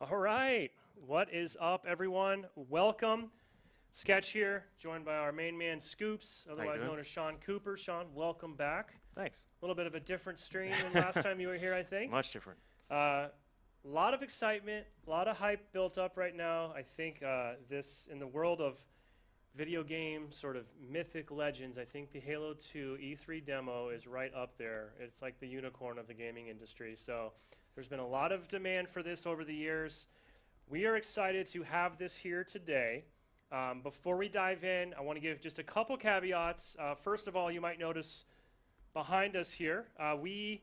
All right. What is up, everyone? Welcome. Sketch here, joined by our main man, Scoops, otherwise known as Sean Cooper. Sean, welcome back. Thanks. A little bit of a different stream than last time you were here, I think. Much different. A lot of excitement, a lot of hype built up right now. I think this, in the world of video game sort of mythic legends, I think the Halo 2 E3 demo is right up there. It's like the unicorn of the gaming industry. So there's been a lot of demand for this over the years. We are excited to have this here today. Before we dive in, I want to give just a couple caveats. First of all, you might notice behind us here, we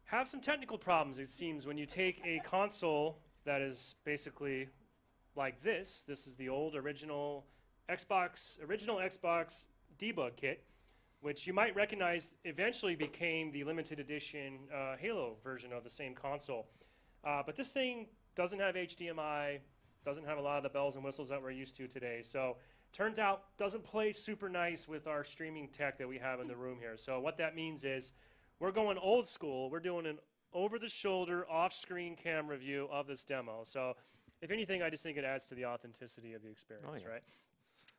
have some technical problems, it seems, when you take a console that is basically like this. This is the old original Xbox debug kit, which you might recognize eventually became the limited edition Halo version of the same console. But this thing doesn't have HDMI, doesn't have a lot of the bells and whistles that we're used to today. So turns out doesn't play super nice with our streaming tech that we have in the room here. So what that means is we're going old school. We're doing an over-the-shoulder, off-screen camera view of this demo. So if anything, I just think it adds to the authenticity of the experience, right?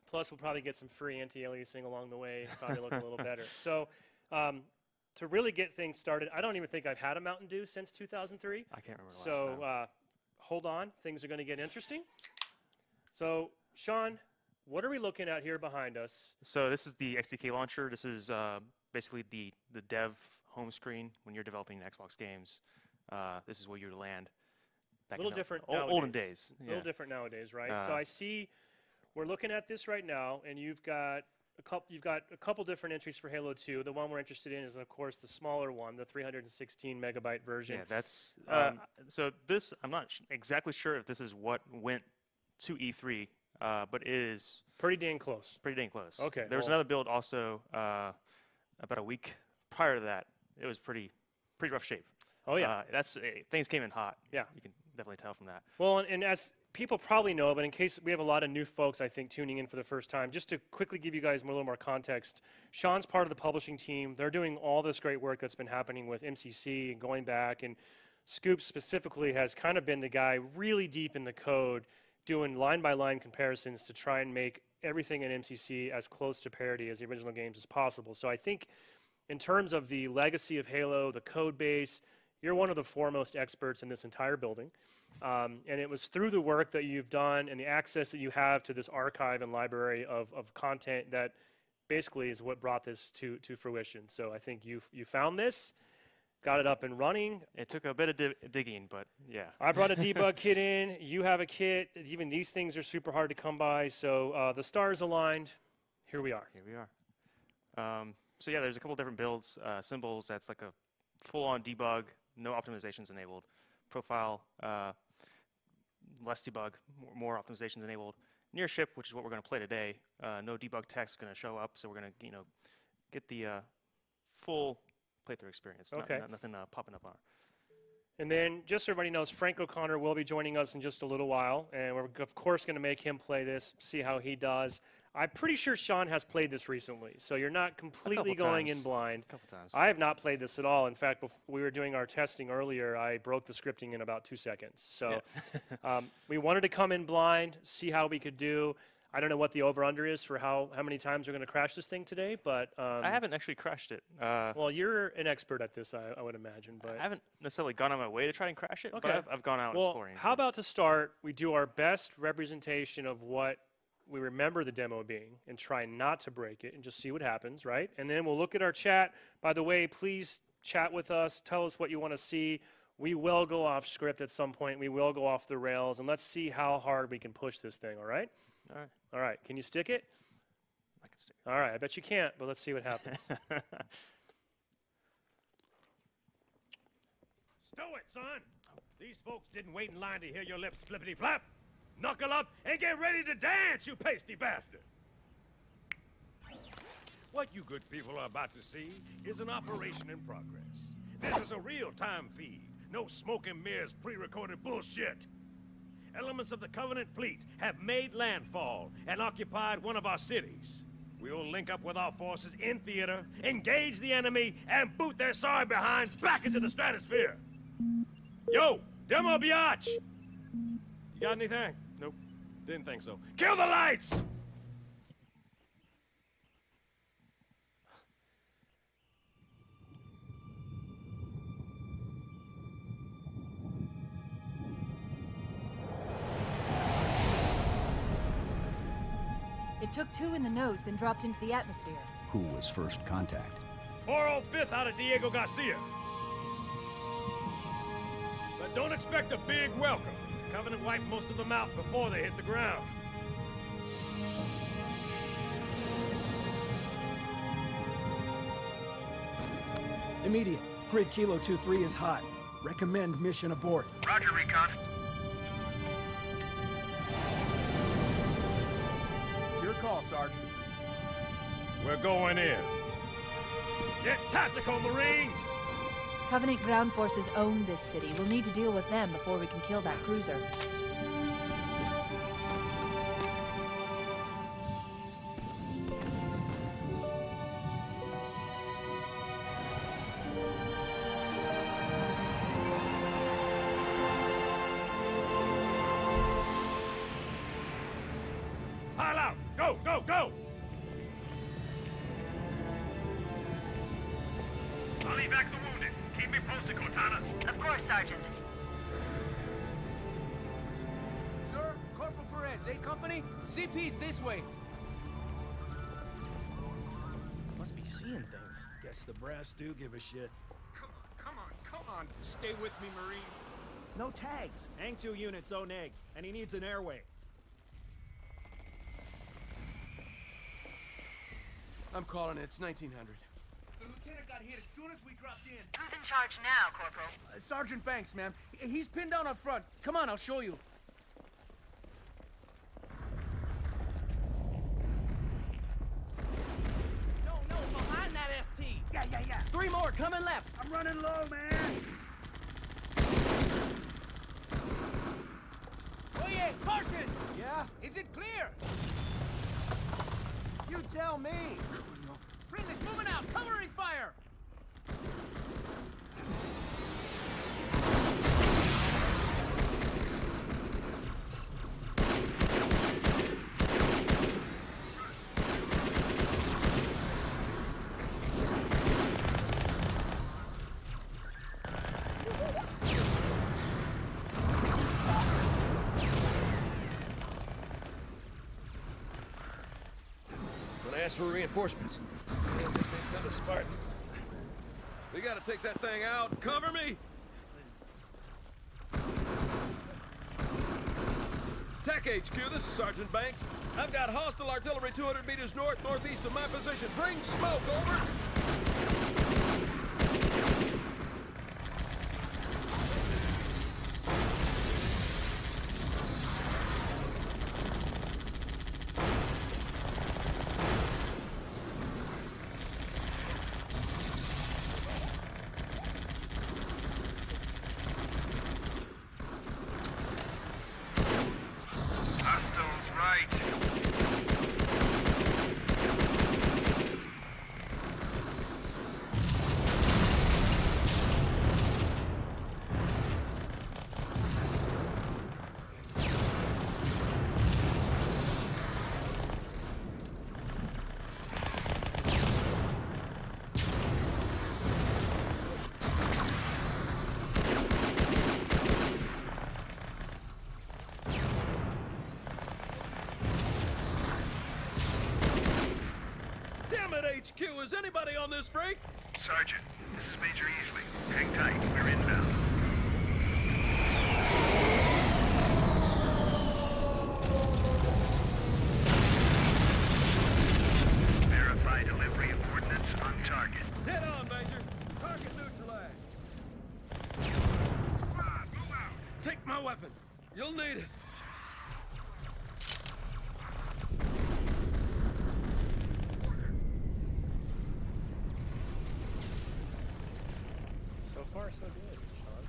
Plus, we'll probably get some free anti-aliasing along the way, probably look a little better. So to really get things started, I don't even think I've had a Mountain Dew since 2003. I can't remember the last time. Hold on. Things are going to get interesting. So, Sean, what are we looking at here behind us? So this is the XDK launcher. This is basically the dev home screen when you're developing Xbox games. This is where you land. A little different nowadays. Olden days. A little different nowadays, right? So I see we're looking at this right now, and you've got a couple different entries for Halo 2. The one we're interested in is, of course, the smaller one, the 316 megabyte version. Yeah, that's so this. I'm not exactly sure if this is what went to E3, but it is pretty dang close. Pretty dang close. Okay. There was another build also about a week prior to that. It was pretty rough shape. Oh yeah. Things came in hot. Yeah. You can definitely tell from that. Well, and as people probably know, but in case we have a lot of new folks, I think, tuning in for the first time, just to quickly give you guys a little more context, Sean's part of the publishing team. They're doing all this great work that's been happening with MCC and going back, and Scoop specifically has kind of been the guy really deep in the code, doing line-by-line comparisons to try and make everything in MCC as close to parity as the original games as possible. So I think in terms of the legacy of Halo, the code base, you're one of the foremost experts in this entire building. And it was through the work that you've done and the access that you have to this archive and library of content that basically is what brought this to fruition. So I think you found this, got it up and running. It took a bit of digging, but yeah. I brought a debug kit in. You have a kit. Even these things are super hard to come by. So the stars aligned. Here we are. Here we are. So yeah, there's a couple different builds. Symbols, that's like a full-on debug, no optimizations enabled. Profile, less debug, more optimizations enabled. Near ship, which is what we're going to play today, no debug text is going to show up, so we're going to get the full playthrough experience. Okay. Nothing popping up on it. And then, just so everybody knows, Frank O'Connor will be joining us in just a little while, and we're, of course, going to make him play this, see how he does. I'm pretty sure Sean has played this recently, so you're not completely going in blind. A couple times. I have not played this at all. In fact, before we were doing our testing earlier, I broke the scripting in about 2 seconds. So we wanted to come in blind, see how we could do. I don't know what the over-under is for how many times we're going to crash this thing today, but I haven't actually crashed it. well, you're an expert at this, I would imagine. But I haven't necessarily gone on my way to try and crash it, okay. but I've gone out exploring. How about to start, we do our best representation of what we remember the demo being and try not to break it and just see what happens, right? And then we'll look at our chat. By the way, please chat with us. Tell us what you want to see. We will go off script at some point. We will go off the rails, and let's see how hard we can push this thing, all right? All right. All right. Can you stick it? I can stick it. All right. I bet you can't, but let's see what happens. Stow it, son! These folks didn't wait in line to hear your lips flippity-flap. Knuckle up and get ready to dance, you pasty bastard! What you good people are about to see is an operation in progress. This is a real-time feed. No smoke and mirrors pre-recorded bullshit. Elements of the Covenant fleet have made landfall and occupied one of our cities. We'll link up with our forces in theater, engage the enemy, and boot their sorry behinds back into the stratosphere. Yo, demo biatch! Got anything? Nope. Didn't think so. Kill the lights! It took 2 in the nose, then dropped into the atmosphere. Who was first contact? 405th out of Diego Garcia. But don't expect a big welcome. Covenant wiped most of them out before they hit the ground. Immediate. Grid Kilo 2-3 is hot. Recommend mission abort. Roger, Recon. It's your call, Sergeant. We're going in. Get tactical, Marines! Covenant ground forces own this city. We'll need to deal with them before we can kill that cruiser. Pile out! Go, go, go! I'll evac the wounded. Keep me posted, Cortana. Of course, Sergeant. Sir, Corporal Perez, A Company? CP's this way. Must be seeing things. Guess the brass do give a shit. Come on. Stay with me, Marine. No tags. Ang 2 units own egg, and he needs an airway. I'm calling it. It's 1900. The lieutenant got hit as soon as we dropped in. Who's in charge now, Corporal? Sergeant Banks, ma'am. He's pinned down up front. Come on, I'll show you. No, behind that ST. Yeah. 3 more, coming left. I'm running low, man. Oh yeah, Parsons! Yeah? Is it clear? You tell me. Friendly's moving out, covering fire! Gonna ask for reinforcements. Send a Spartan. We gotta take that thing out. Cover me! TAC HQ, this is Sergeant Banks. I've got hostile artillery 200 meters northeast of my position. Bring smoke, over! Hostiles right. Damn it, HQ! Is anybody on this freak? Sergeant, this is Major Easley. Hang tight. We're inbound. Verify delivery of ordnance on target. Head on, Major. Target neutralized. Move out. Take my weapon. You'll need it. So far, so good, Sean.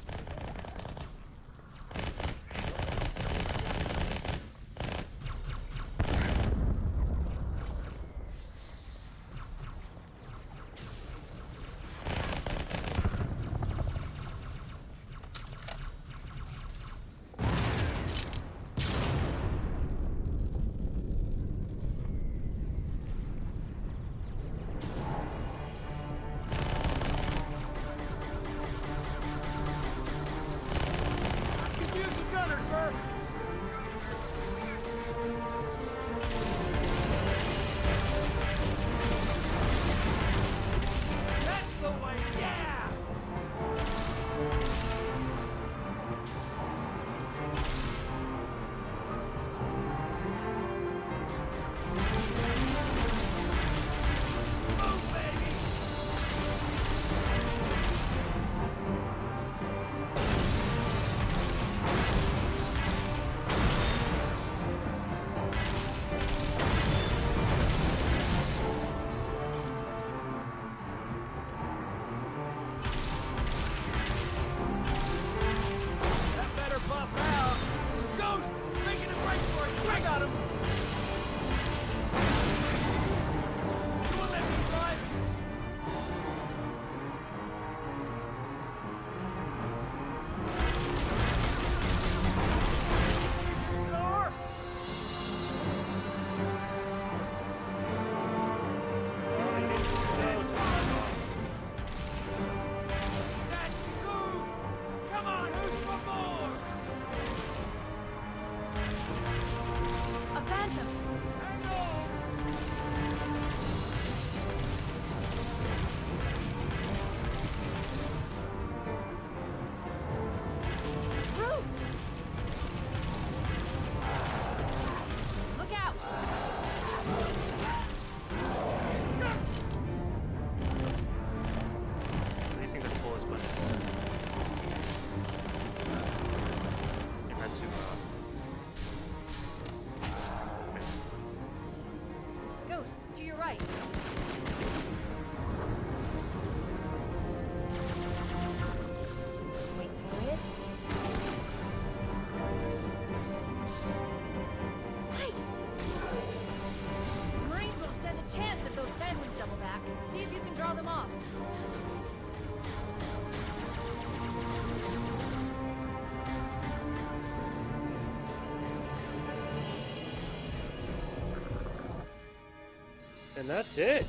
And that's it.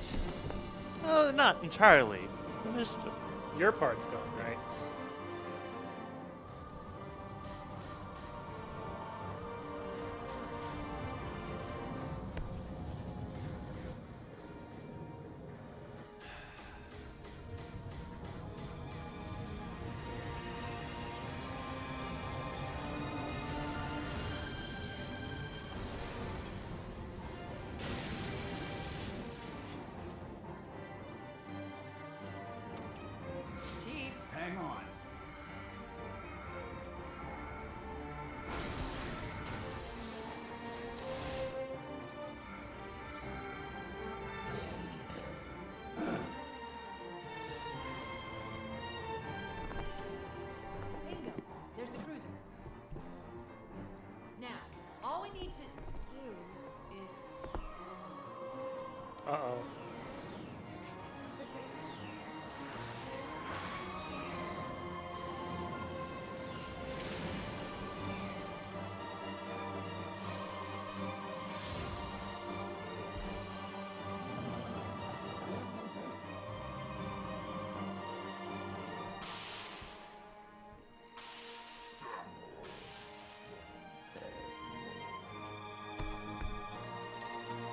Not entirely. There's Your part's done, right? Hang on. Bingo. There's the cruiser. Now, all we need to do is... Uh-oh.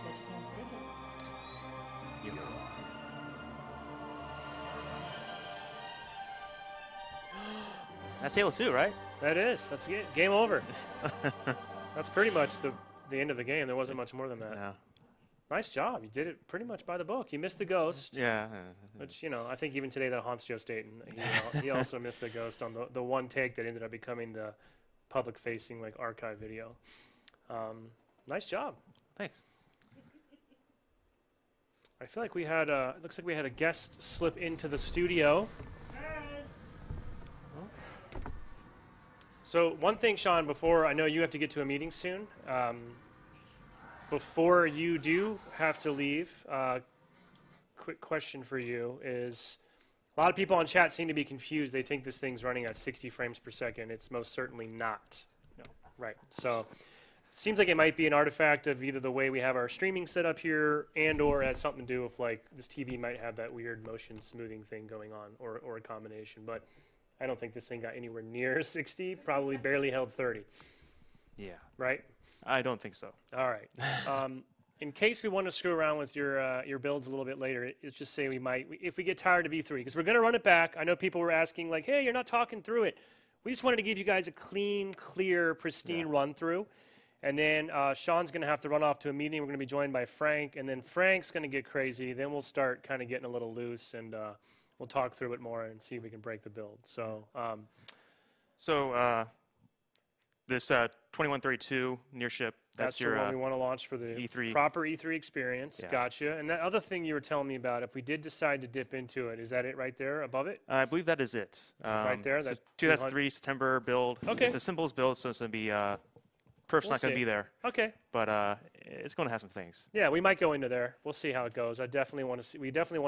Bet you can't stick it. you. That's Halo 2, right? That is. That's it. Game over. That's pretty much the end of the game. There wasn't much more than that. Yeah. Nice job. You did it pretty much by the book. You missed the ghost, Yeah. which, I think even today that haunts Joe Staten. He also missed the ghost on the one take that ended up becoming the public-facing archive video. Nice job. Thanks. I feel like we had it looks like we had a guest slip into the studio. So one thing, Sean, before I know you have to get to a meeting soon. Before you do have to leave, quick question for you is: a lot of people on chat seem to be confused. They think this thing's running at 60 frames per second. It's most certainly not. No. Right. So it seems like it might be an artifact of either the way we have our streaming set up here, and/or has something to do with this TV might have that weird motion smoothing thing going on, or a combination. But I don't think this thing got anywhere near 60. Probably barely held 30. Yeah. Right. I don't think so. All right. In case we want to screw around with your builds a little bit later, let's just say we might, if we get tired of E3, because we're going to run it back. I know people were asking hey, you're not talking through it. We just wanted to give you guys a clean, clear, pristine run through. And then Sean's going to have to run off to a meeting. We're going to be joined by Frank. And then Frank's going to get crazy. Then we'll start kind of getting a little loose, and we'll talk through it more and see if we can break the build. So, This 2132 near ship, that's your the one we want to launch for the E3. proper E3 experience. Yeah. Gotcha. And that other thing you were telling me about, if we did decide to dip into it, is that it right there above it? I believe that is it. Right there? So That 2003 September build. Okay. It's a symbols build, so it's going to be perf's We'll not going to see. be there, Okay. but it's going to have some things. Yeah, we might go into there. We'll see how it goes. We definitely want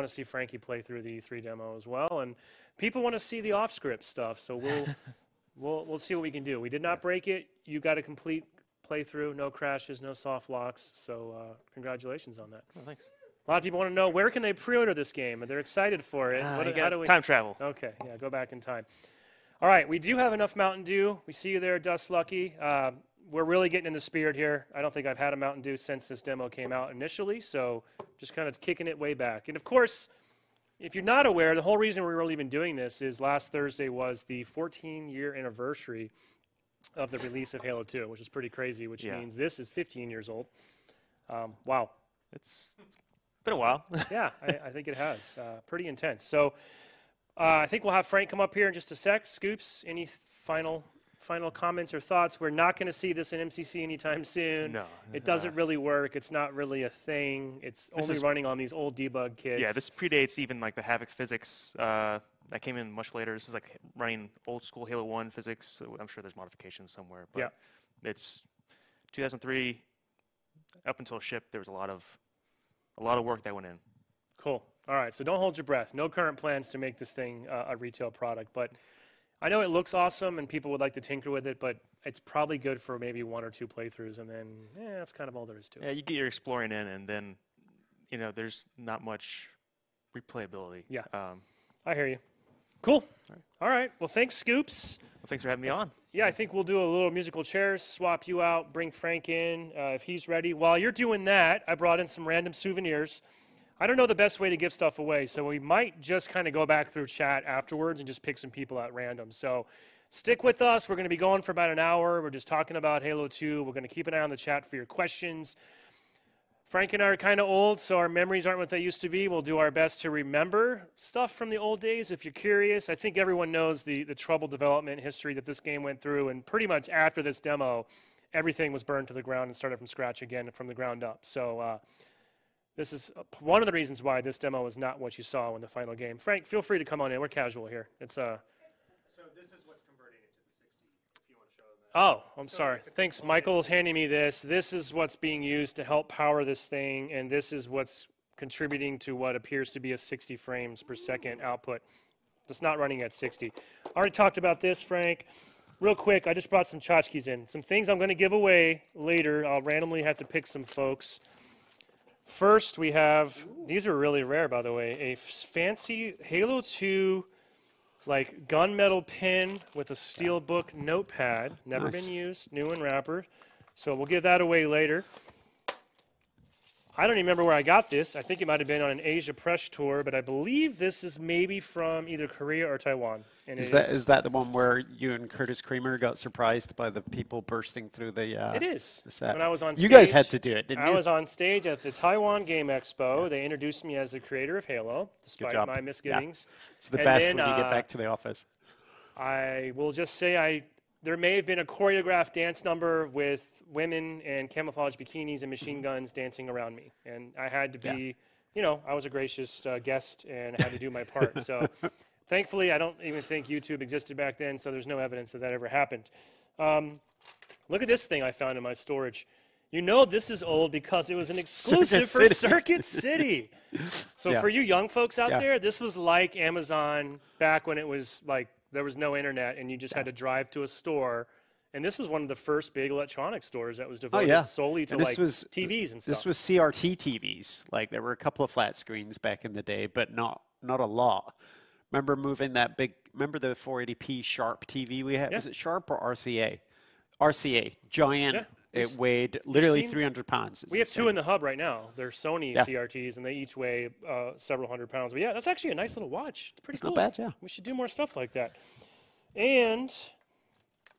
to see Frankie play through the E3 demo as well. And people want to see the off-script stuff, so we'll see what we can do. We did not break it. You got a complete playthrough, no crashes, no soft locks. So congratulations on that. Oh, thanks. A lot of people want to know, where can they pre-order this game? They're excited for it. You How got do we? time travel. Okay, yeah, go back in time. All right, we do have enough Mountain Dew. We see you there, Dust Lucky. We're really getting in the spirit here. I don't think I've had a Mountain Dew since this demo came out initially, so just kind of kicking it way back. And of course, if you're not aware, the whole reason we're really even doing this is last Thursday was the 14-year anniversary of the release of Halo 2, which is pretty crazy, which means this is 15 years old. Wow. It's been a while. Yeah, I think it has. Pretty intense. So I think we'll have Frank come up here in just a sec. Scoops, any final comments or thoughts? We're not going to see this in MCC anytime soon. No. It doesn't really work. It's not really a thing. It's only running on these old debug kits. Yeah, this predates even the Havoc physics that came in much later. This is running old school Halo 1 physics. So I'm sure there's modifications somewhere. But yeah. It's 2003 up until ship. There was a lot of work that went in. Cool. All right, so don't hold your breath. No current plans to make this thing a retail product, but I know it looks awesome and people would like to tinker with it, but it's probably good for maybe 1 or 2 playthroughs, and then that's kind of all there is to it. Yeah, you get your exploring in, and then there's not much replayability. Yeah. I hear you. Cool. All right. Well, thanks, Scoops. Well, thanks for having me on. Yeah, I think we'll do a little musical chairs, swap you out, bring Frank in if he's ready. While you're doing that, I brought in some random souvenirs. I don't know the best way to give stuff away, so we might just kind of go back through chat afterwards and just pick some people at random. So stick with us. We're going to be going for about an hour. We're just talking about Halo 2. We're going to keep an eye on the chat for your questions. Frank and I are kind of old, so our memories aren't what they used to be. We'll do our best to remember stuff from the old days. If you're curious, I think everyone knows the troubled development history that this game went through, and pretty much after this demo, everything was burned to the ground and started from scratch again from the ground up. So this is one of the reasons why this demo is not what you saw in the final game. Frank, feel free to come on in. We're casual here. It's So this is what's converting it to the 60, if you want to show them that. Oh, I'm sorry. Thanks. Michael's handing me this. This is what's being used to help power this thing, and this is what's contributing to what appears to be a 60 frames per second output. It's not running at 60. I already talked about this, Frank. Real quick, I just brought some tchotchkes in. Some things I'm going to give away later. I'll randomly have to pick some folks. First, we have, these are really rare, by the way, a fancy Halo 2 like gunmetal pin with a steelbook notepad. Never been used, new in wrapper. So we'll give that away later. I don't even remember where I got this. I think it might have been on an Asia press tour, but I believe this is maybe from either Korea or Taiwan. And is that the one where you and Curtis Creamer got surprised by the people bursting through the It is. the set? When I was on stage, you guys had to do it, didn't you? I was on stage at the Taiwan Game Expo. They introduced me as the creator of Halo, despite my misgivings. Yeah. It's the best when you get back to the office. I will just say there may have been a choreographed dance number with women in camouflage bikinis and machine guns dancing around me. And I had to be, I was a gracious guest and I had to do my part. So thankfully, I don't even think YouTube existed back then, so there's no evidence that ever happened. Look at this thing I found in my storage. You know this is old because it was an exclusive for Circuit City. So for you young folks out there, this was like Amazon back when it was like there was no internet and you just had to drive to a store. And this was one of the first big electronics stores that was devoted solely to TVs and stuff. This was CRT TVs. Like there were a couple of flat screens back in the day, but not a lot. Remember moving that big? Remember the 480p Sharp TV we had? Yeah. Was it Sharp or RCA? RCA, giant. Yeah. It weighed literally 300 pounds. We have two in the hub right now. They're Sony CRTs, and they each weigh several hundred pounds. But yeah, that's actually a nice little watch. It's pretty cool. Not bad, yeah. We should do more stuff like that. And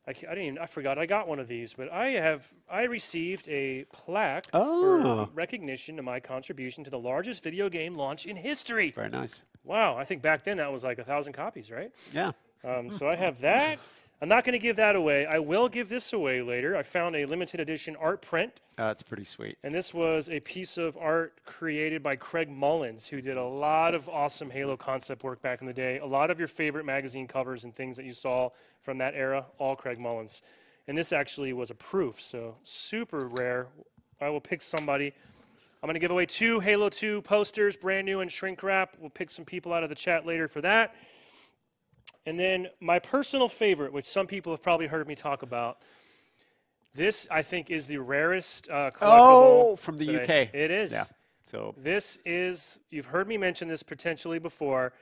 I forgot I got one of these, but I received a plaque for recognition of my contribution to the largest video game launch in history. Very nice. Wow, I think back then that was like 1,000 copies, right? Yeah. So I have that. I'm not going to give that away. I will give this away later. I found a limited edition art print. That's pretty sweet. And this was a piece of art created by Craig Mullins, who did a lot of awesome Halo concept work back in the day. A lot of your favorite magazine covers and things that you saw from that era, all Craig Mullins. And this actually was a proof, so super rare. I will pick somebody. I'm going to give away 2 Halo 2 posters, brand new and shrink wrap. We'll pick some people out of the chat later for that. And then my personal favorite, which some people have probably heard me talk about, this I think is the rarest collectible. Oh, from the UK. It is. Yeah. So this is, you've heard me mention this potentially before.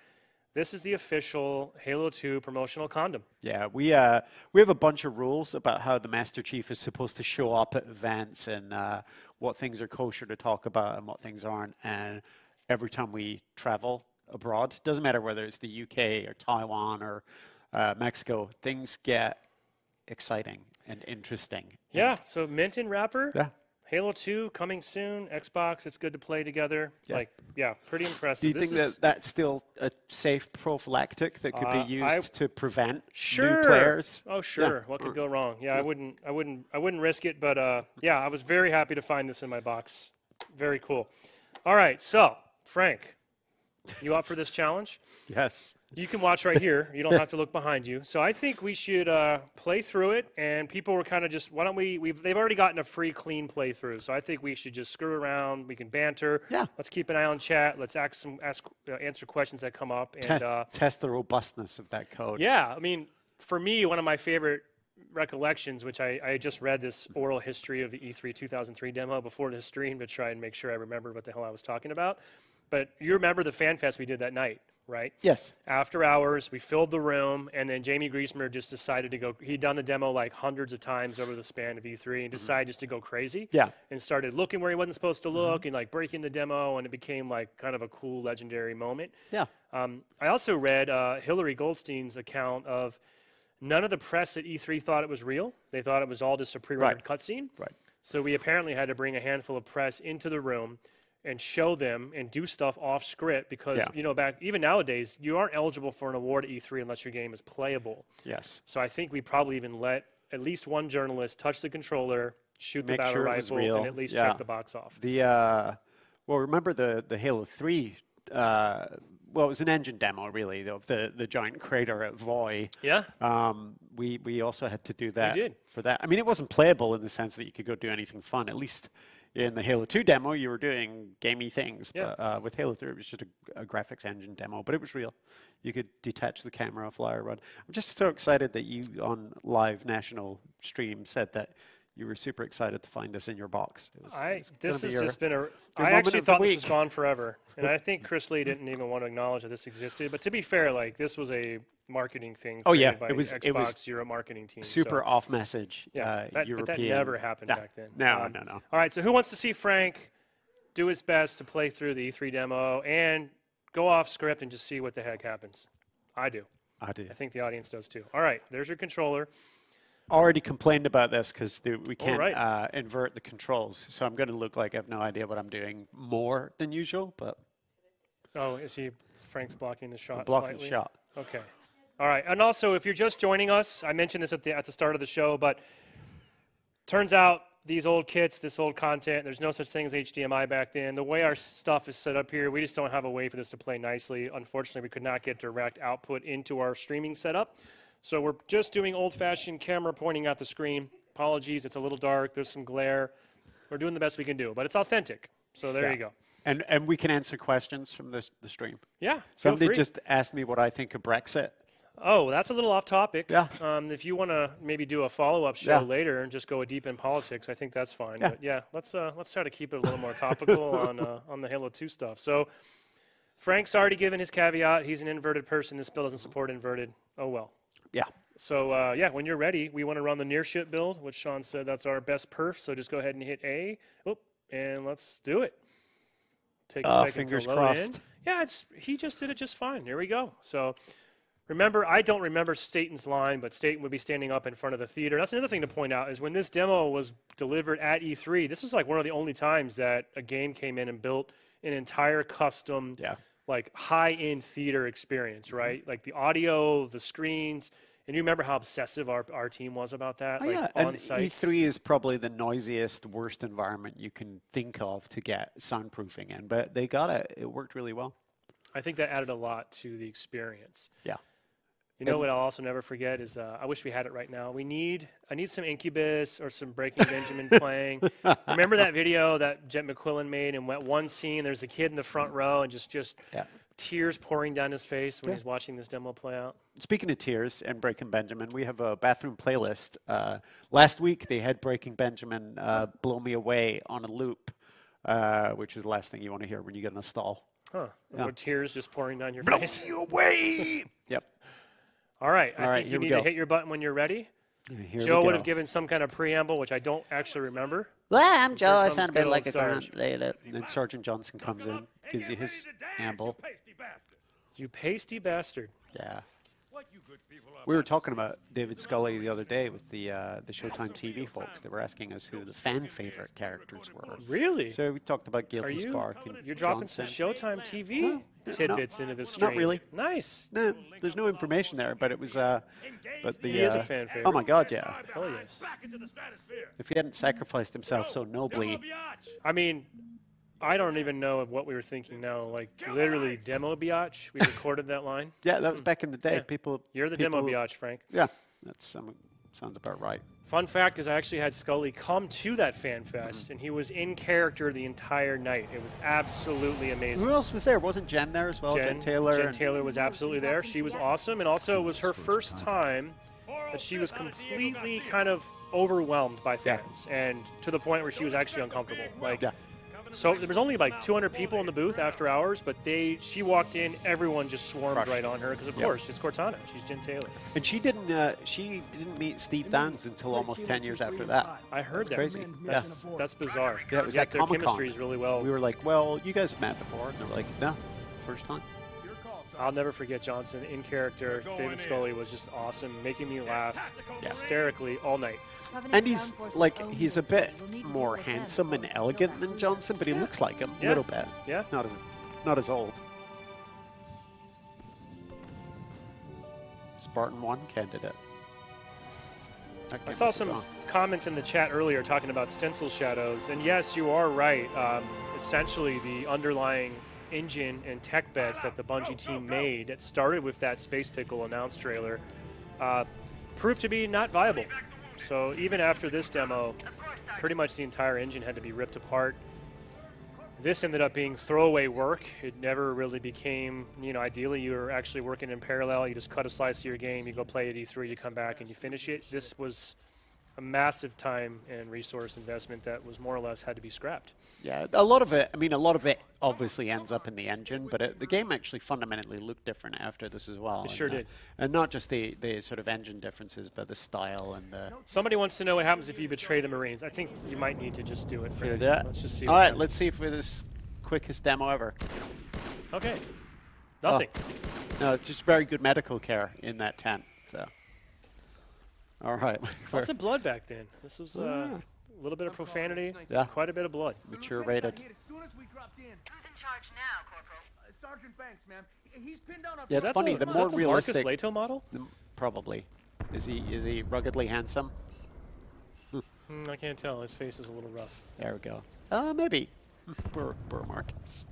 This is the official Halo 2 promotional condom. Yeah, we have a bunch of rules about how the Master Chief is supposed to show up at events and what things are kosher to talk about and what things aren't. And every time we travel abroad, doesn't matter whether it's the UK or Taiwan or Mexico, things get exciting and interesting. Yeah, so mint and wrapper. Yeah. Halo 2 coming soon. Xbox, it's good to play together. Yeah. Pretty impressive. Do you think that that's still a safe prophylactic that could be used to prevent new players? Oh, sure. Yeah. What could go wrong? Yeah, I wouldn't risk it, but yeah, I was very happy to find this in my box. Very cool. All right, so Frank, you up for this challenge? Yes. You can watch right here. You don't have to look behind you. So I think we should play through it, and people were kind of just, why don't they've already gotten a free, clean playthrough, so I think we should just screw around. We can banter. Yeah. Let's keep an eye on chat. Let's answer questions that come up. And test the robustness of that code. Yeah. I mean, for me, one of my favorite recollections, which I just read this oral history of the E3 2003 demo before this stream to try and make sure I remembered what the hell I was talking about. But you remember the fan fest we did that night, right? Yes. After hours, we filled the room, and then Jamie Griesmer just decided to go. He'd done the demo like hundreds of times over the span of E3 and decided just to go crazy. Yeah. And started looking where he wasn't supposed to look and like breaking the demo, and it became like kind of a cool, legendary moment. Yeah. I also read Hillary Goldstein's account of none of the press at E3 thought it was real. They thought it was all just a pre-rendered cutscene. Right. So we apparently had to bring a handful of press into the room and show them and do stuff off script because, you know, even nowadays, you aren't eligible for an award at E3 unless your game is playable. Yes. So I think we probably even let at least one journalist touch the controller, shoot the battle rifle, and at least check the box off. Well, remember the Halo 3, well, it was an engine demo, really, of the giant crater at Voi. Yeah. We also had to do that We did. for that. I mean, it wasn't playable in the sense that you could go do anything fun. At least in the Halo 2 demo, you were doing gamey things. Yeah. But with Halo 3, it was just a graphics engine demo, but it was real. You could detach the camera, fly around. I'm just so excited that you, on live national stream, said that you were super excited to find this in your box. This has just been I actually thought this was gone forever. And I think Chris Lee didn't even want to acknowledge that this existed. But to be fair, like, this was a marketing thing. Oh, yeah. By It was Xbox Europe marketing team. Super off message. Yeah, European. but that never happened back then. No. All right, so who wants to see Frank do his best to play through the E3 demo and go off script and just see what the heck happens? I do. I do. I think the audience does too. All right, there's your controller. Already complained about this because we can't right. invert the controls. So I'm going to look like I have no idea what I'm doing more than usual. But oh, is Frank's blocking the shot? Blocking slightly? the shot. Okay. All right. And also, if you're just joining us, I mentioned this at the start of the show, but turns out these old kits, this old content, there's no such thing as HDMI back then. The way our stuff is set up here, we just don't have a way for this to play nicely. Unfortunately, we could not get direct output into our streaming setup. So we're just doing old-fashioned camera pointing at the screen. Apologies, it's a little dark. There's some glare. We're doing the best we can do, but it's authentic. So there you go. And we can answer questions from the stream. Yeah, Somebody feel free. just asked me what I think of Brexit. Oh, that's a little off topic. Yeah. If you want to maybe do a follow-up show later and just go deep in politics, I think that's fine. Yeah. But yeah, let's try to keep it a little more topical on the Halo 2 stuff. So Frank's already given his caveat. He's an inverted person. This build doesn't support inverted. Oh well. Yeah. So yeah, when you're ready, we want to run the near ship build, which Sean said that's our best perf. So just go ahead and hit A. Oh, and let's do it. Take a second fingers to load crossed. in. Yeah, he just did it just fine. Here we go. So remember, I don't remember Staten's line, but Staten would be standing up in front of the theater. That's another thing to point out is when this demo was delivered at E3, this was like one of the only times that a game came in and built an entire custom, like high-end theater experience, right? Like the audio, the screens. And you remember how obsessive our team was about that? Oh, like yeah, on and site. E3 is probably the noisiest, worst environment you can think of to get soundproofing in, but they got it. It worked really well. I think that added a lot to the experience. Yeah. You know what I'll also never forget is I wish we had it right now. I need some Incubus or some Breaking Benjamin playing. Remember that video that Jet McQuillan made and went one scene, there's the kid in the front row and just tears pouring down his face when he's watching this demo play out. Speaking of tears and Breaking Benjamin, we have a bathroom playlist. Last week they had Breaking Benjamin Blow Me Away on a loop, which is the last thing you want to hear when you get in a stall. Huh. Yeah. With tears just pouring down your Blow face. me away! Yep. All right. I All right, think you here we need go. to hit your button when you're ready. Here Joe we would go. have given some kind of preamble, which I don't actually remember. Well, I'm Joe. I comes sound a bit good like old a grunt. Sarge. And then Sergeant Johnson comes in, gives you his amble. You pasty bastard. Yeah. We were talking about David Scully the other day with the Showtime TV folks. They were asking us who the fan favorite characters were. Really? So we talked about Are Guilty you? Spark and You're dropping Johnson. some Showtime TV tidbits into this stream. Not really. Nice. No, there's no information there, but it was. But the He is a fan favorite. Oh my God, yeah. Oh yes. If he hadn't sacrificed himself so nobly. I mean, I don't even know of what we were thinking now. Like literally, demo biatch. We recorded that line. Yeah, that was back in the day. Yeah. People. You're the people, demo biatch, Frank. Yeah, that sounds about right. Fun fact is I actually had Scully come to that fan fest, and he was in character the entire night. It was absolutely amazing. Who else was there? Wasn't Jen there as well? Jen Taylor. Jen Taylor was absolutely there. She was awesome, and also it was her first time that she was completely kind of overwhelmed by fans, and to the point where she was actually uncomfortable. Like, so there was only like 200 people in the booth after hours, but she walked in, everyone just swarmed right on her because, of course, she's Cortana, she's Jen Taylor. And she didn't meet Steve Downes until almost 10 years after that. I heard that. Crazy. That's bizarre. Yeah, it was Yet at their Comic-Con. chemistry is really well. We were like, well, you guys have met before. And they were like, no, first time. I'll never forget Johnson in character. David Scully was just awesome, making me laugh hysterically all night. And he's a bit more handsome and elegant than Johnson, but he looks like him a little bit. Yeah. Not as old. Spartan 1 candidate. I saw some comments in the chat earlier talking about stencil shadows, and yes, you are right. Essentially, the underlying engine and tech bets that the Bungie team made, it started with that Space Pickle announced trailer, proved to be not viable. So even after this demo, pretty much the entire engine had to be ripped apart. This ended up being throwaway work. It never really became, ideally you were actually working in parallel. You just cut a slice of your game, you go play at E3, you come back and you finish it. This was a massive time and resource investment that was more or less had to be scrapped. Yeah, a lot of it obviously ends up in the engine, but the game actually fundamentally looked different after this as well. It sure did. And not just the sort of engine differences, but the style and the... Somebody wants to know what happens if you betray the Marines. I think you might need to just do it. Should I do it? Let's just see All what right, happens. let's see if we're this quickest demo ever. Okay. Nothing. No, it's just very good medical care in that tent, so... All right. Lots of blood back then. This was a little bit of profanity, quite a bit of blood. Mature rated. Who's in charge now, Corporal? Sergeant Banks, ma'am. He's pinned down a... Yeah, it's funny. The more realistic... Marcus Leto model? Probably. Is he ruggedly handsome? I can't tell. His face is a little rough. There we go. Maybe. Poor Marcus.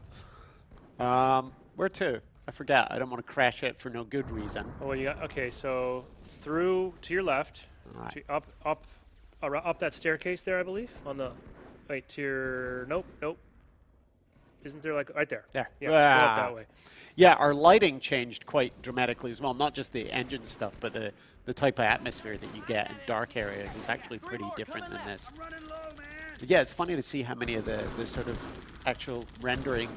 Where to? I forgot. I don't want to crash it for no good reason. Oh, well, you got, okay, so through to your left, to up that staircase there, I believe. On the, wait, to your, nope. Isn't there like, right there? There. Yeah, go up that way. Yeah, our lighting changed quite dramatically as well. Not just the engine stuff, but the type of atmosphere that you get in dark areas is actually pretty different than this. Yeah, it's funny to see how many of the sort of actual rendering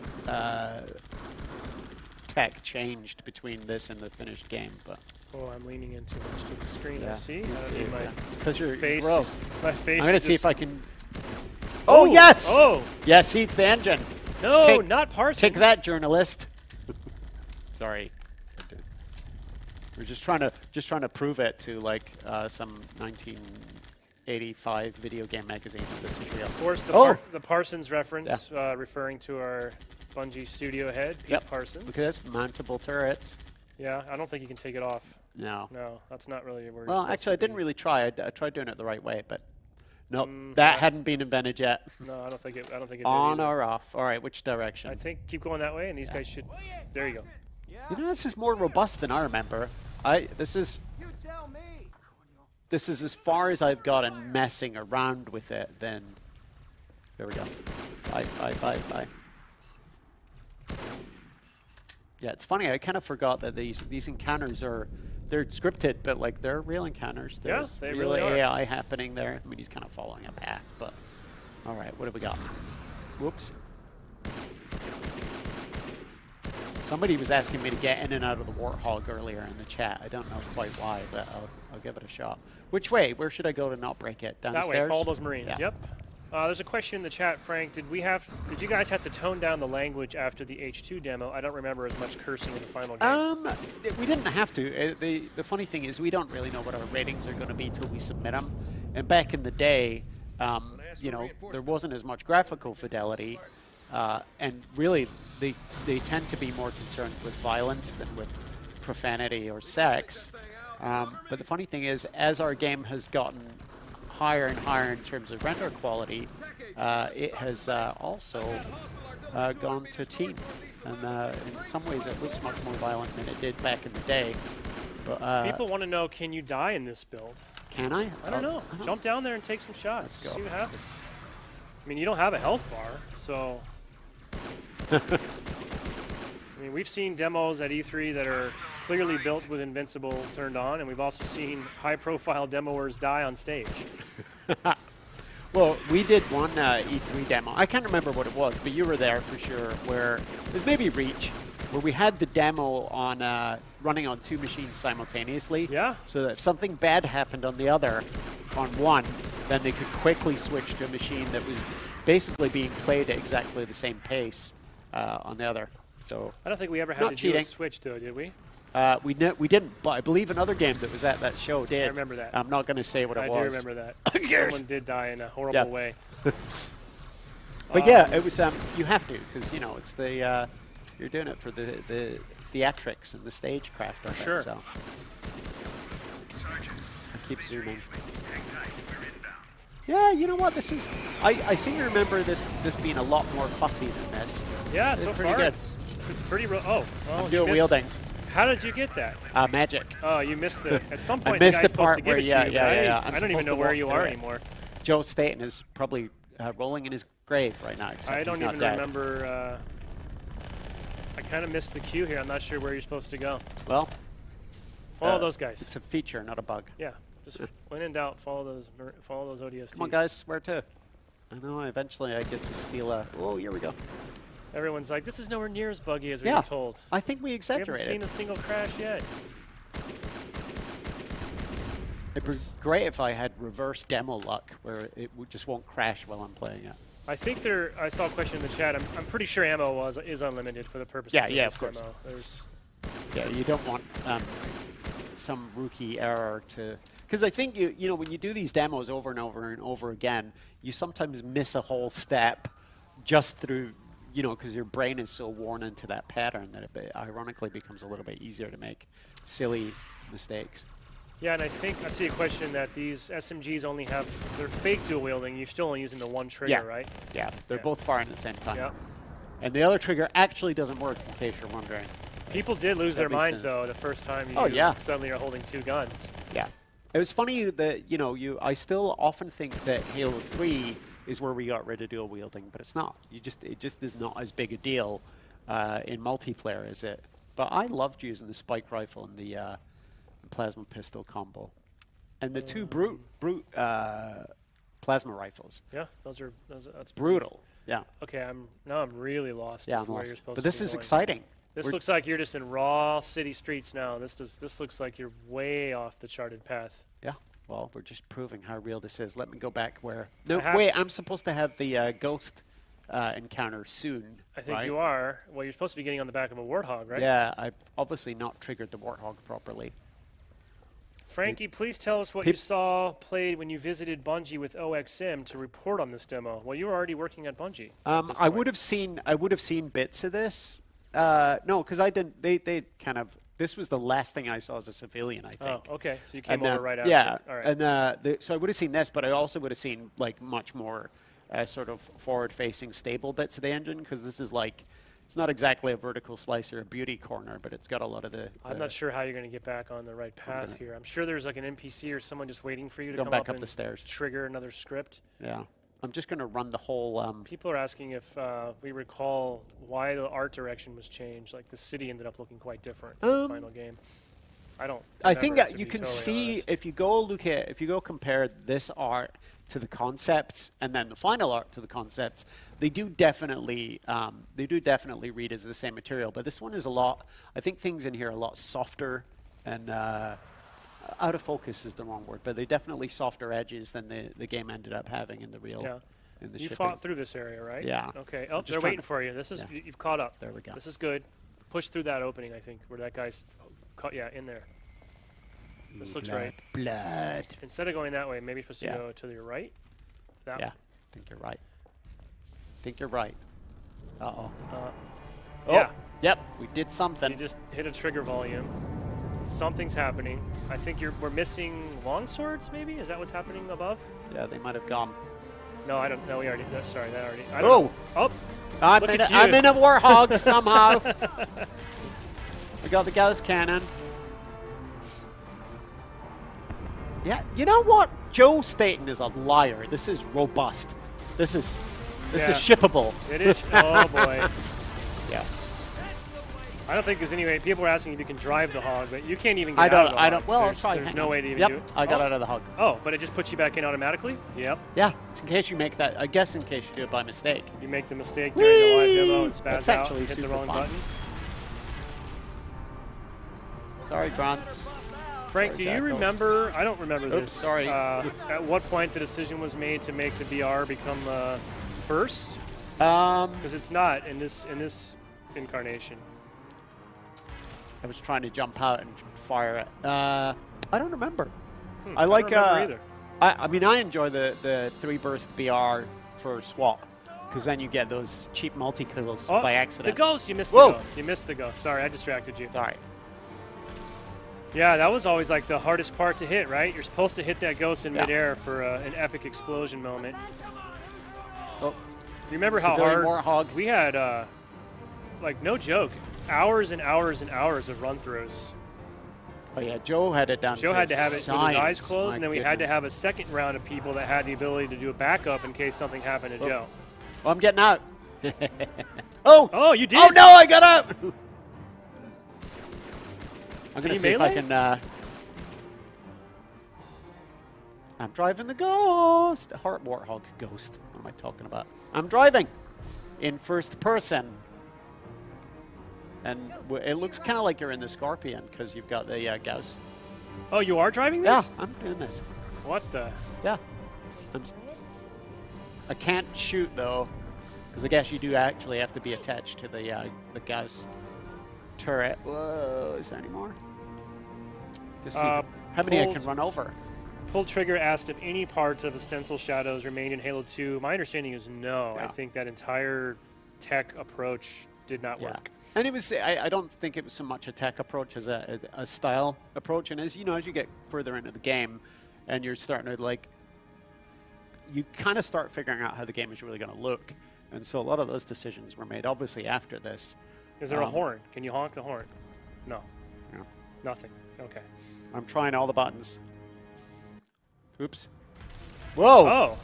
tech changed between this and the finished game, but oh, I'm leaning in too much to the screen. Yeah, I see. It's because you're face. gross. My face. I'm gonna see if I can. Oh yes! Oh yes, see, it's the engine. No, not Parsons. Take that, journalist. Sorry. We're just trying to prove it to like some 1985 video game magazine that this is real. Of course, the Parsons reference, referring to our Bungie studio head, Pete Parsons. Look at this, mountable turrets. Yeah, I don't think you can take it off. No. No, that's not really where. Well, actually, I didn't really try. I tried doing it the right way, but nope, that hadn't been invented yet. No, I don't think it. On did or off? All right, which direction? I think keep going that way, and these guys should. There you go. You know, this is more robust than I remember. This is as far as I've gotten messing around with it. Then there we go. Bye. Yeah, it's funny. I kind of forgot that these encounters they're scripted, but like they're real encounters. There's they real really are. AI happening there. I mean, he's kind of following a path, but all right. What have we got? Whoops. Somebody was asking me to get in and out of the Warthog earlier in the chat. I don't know quite why, but I'll give it a shot. Which way? Where should I go to not break it? Down the That stairs? way. Follow those Marines. Yeah. Yep. There's a question in the chat, Frank. Did you guys have to tone down the language after the H2 demo? I don't remember as much cursing in the final game. We didn't have to. The funny thing is we don't really know what our ratings are going to be till we submit them. And back in the day, there wasn't as much graphical fidelity, and really they tend to be more concerned with violence than with profanity or sex. But the funny thing is, as our game has gotten higher and higher in terms of render quality, it has also gone to teen. And in some ways it looks much more violent than it did back in the day. But, people want to know, can you die in this build? Can I? I don't know. Jump down there and take some shots. See what happens. I mean, you don't have a health bar, so... I mean, we've seen demos at E3 that are clearly built with Invincible turned on, and we've also seen high-profile demoers die on stage. Well, we did one E3 demo. I can't remember what it was, but you were there for sure, where it was maybe Reach, where we had the demo on running on 2 machines simultaneously. Yeah. So that if something bad happened on the other, on one, then they could quickly switch to a machine that was basically being played at exactly the same pace on the other. So I don't think we ever had not to cheating. do a switch, though, did we? We didn't, but I believe another game that was at that show did. I remember that. I'm not going to say what it was. I do remember that. Yes. Someone did die in a horrible Yeah. way. But yeah, it was. You have to, because it's the you're doing it for the theatrics and the stagecraft of Sure. it. So I keep zooming. Yeah, you know what? This is. I seem to remember this being a lot more fussy than this. Yeah, It's so pretty far good. it's pretty. Oh, well, I'm you dual missed- wielding. How did you get that? Magic. Oh, you missed the. At some I point, missed the guy's the supposed part to give where it to yeah, you. yeah, but yeah. I don't supposed even know to where walk you through are it. anymore. Joe Staten is probably rolling in his grave right now. Except I don't he's not even dead. remember. I kind of missed the queue here. I'm not sure where you're supposed to go. Well, Follow those guys. It's a feature, not a bug. Yeah, just when in doubt, follow those ODSTs. Come on, guys. Where to? I know. Eventually, I get to steal a. Oh, here we go. Everyone's like, this is nowhere near as buggy as we Yeah. were told. I think we We haven't exaggerated. seen a single crash yet. It'd be great if I had reverse demo luck, where just won't crash while I'm playing it. I think I saw a question in the chat. I'm pretty sure ammo is unlimited for the purposes Yeah, of yeah, this of course. demo. There's Yeah, you don't want some rookie error to, because I think you know when you do these demos over and over and over again, you sometimes miss a whole step just through because your brain is so worn into that pattern that it ironically becomes a little bit easier to make silly mistakes. Yeah, and I think I see a question that these SMGs only have they're fake dual wielding. You're still only using the one trigger, Yeah. right? Yeah, they're both firing at the same time. Yeah. And the other trigger actually doesn't work, in case you're wondering. People did lose their At least minds in this- though the first time you Oh, yeah. suddenly are holding 2 guns. Yeah. It was funny that, I still often think that Halo 3 is where we got rid of dual wielding, but it's not. It just is not as big a deal in multiplayer as it. But I loved using the spike rifle and the plasma pistol combo. And the 2 brute plasma rifles. Yeah, that's brutal. Yeah. Okay, I'm really lost. Yeah, as I'm where lost. you're supposed But to this be is going. exciting. This We're- looks like you're just in raw city streets now. This looks like you're way off the charted path. Yeah. Well, we're just proving how real this is. Let me go back where. No, I have wait. s- I'm supposed to have the ghost encounter soon. I think right? you are. Well, you're supposed to be getting on the back of a warthog, right? Yeah, I've obviously not triggered the warthog properly. Frankie, please tell us what you saw played when you visited Bungie with OXM to report on this demo. Well, you were already working at Bungie. at this I point. would have seen bits of this. No, because I didn't. They kind of. This was the last thing I saw as a civilian, I think. Oh, okay. So you came And, over right after. Yeah, All right. and so I would have seen this, but I also would have seen like much more sort of forward-facing, stable bits of the engine, because this is like. It's not exactly a vertical slice or a beauty corner, but it's got a lot of the. I'm not sure how you're going to get back on the right path here. I'm sure there's like an NPC or someone just waiting for you to Going come back up and the stairs. trigger another script. Yeah, I'm just going to run the whole. People are asking if we recall why the art direction was changed. Like the city ended up looking quite different in the final game. I don't. I think remember, that to you be can totally see honest. if you go compare this art to the concepts and then the final art to the concepts, they do definitely read as the same material. But this one is a lot. I think things in here are a lot softer and out of focus is the wrong word, but they're definitely softer edges than the game ended up having in the real. Yeah. In the You shipping. fought through this area, right? Yeah. Okay. I'm Oh, just they're trying waiting to- for you. This is yeah. you've caught up. There we go. This is good. Push through that opening, I think, where that guy's caught. Yeah, in there. This looks right. Blood. Instead of going that way, maybe you're supposed Yeah. to go to your right. That Yeah, I think you're right. Uh-oh. Oh, Yeah. yep, we did something. You just hit a trigger volume. Something's happening. I think we're missing long swords, maybe? Is that what's happening above? Yeah, they might have gone. No, I don't know. We already. Sorry, that already. I Oh! don't know. Oh! I'm Look in, at I'm you. in a warhog somehow. We got the Gauss cannon. Yeah, you know what? Joe Staten is a liar. This is robust. This is Yeah. shippable. It is. Oh boy. Yeah. I don't think there's any way. People are asking if you can drive the hog, but you can't even get I out don't. of the I hog. don't. Well, I'll there's, try. There's hang no on. way to even Yep, do it. I got out of the hog. Oh, but it just puts you back in automatically? Yep. Yeah, it's in case you make that. I guess in case you do it by mistake. You make the mistake during the live demo and spaz That's out, actually hit the super wrong fun. button. Sorry, Grants. Frank, do you remember? I don't remember Oops, this. sorry. At what point the decision was made to make the VR become first? Um, Because it's not in this incarnation. I was trying to jump out and fire it. I don't remember. I like. don't remember either. I mean, I enjoy the 3-burst BR for SWAT because then you get those cheap multi-kills Oh, by accident. The ghost, you missed Whoa. the ghost. You missed the ghost. Sorry, I distracted you. Sorry. Yeah, that was always like the hardest part to hit, right? You're supposed to hit that ghost in Yeah. midair for an epic explosion moment. Oh, Remember how Civilian hard Warthog. we had, like no joke, hours and hours and hours of run-throughs. Oh yeah, Joe had it down. Joe had to have it with his eyes science, closed, my and then we had to goodness. have a second round of people that had the ability to do a backup in case something happened to Oh. Joe. Oh, I'm getting out. Oh! Oh, you did! Oh no, I got out! I'm Can gonna you see if I melee? can. I'm driving the ghost. Heart Warthog ghost. What am I talking about? I'm driving in first person. And it looks kind of like you're in the Scorpion because you've got the Gauss. Oh, you are driving Yeah, this? I'm doing this. What the? Yeah. I can't shoot though, because I guess you do actually have to be attached to the Gauss turret. Whoa, is there any more? Just see how many I can run over. Pulled Trigger asked if any parts of the Stencil Shadows remained in Halo 2. My understanding is no. Yeah. I think that entire tech approach did not work. And it was, I don't think it was so much a tech approach as a style approach. And as you know, as you get further into the game and you're starting to like, you kind of start figuring out how the game is really going to look. And so a lot of those decisions were made obviously after this. Is there a horn? Can you honk the horn? No. No. Nothing. Okay. I'm trying all the buttons. Oops. Whoa. Oh.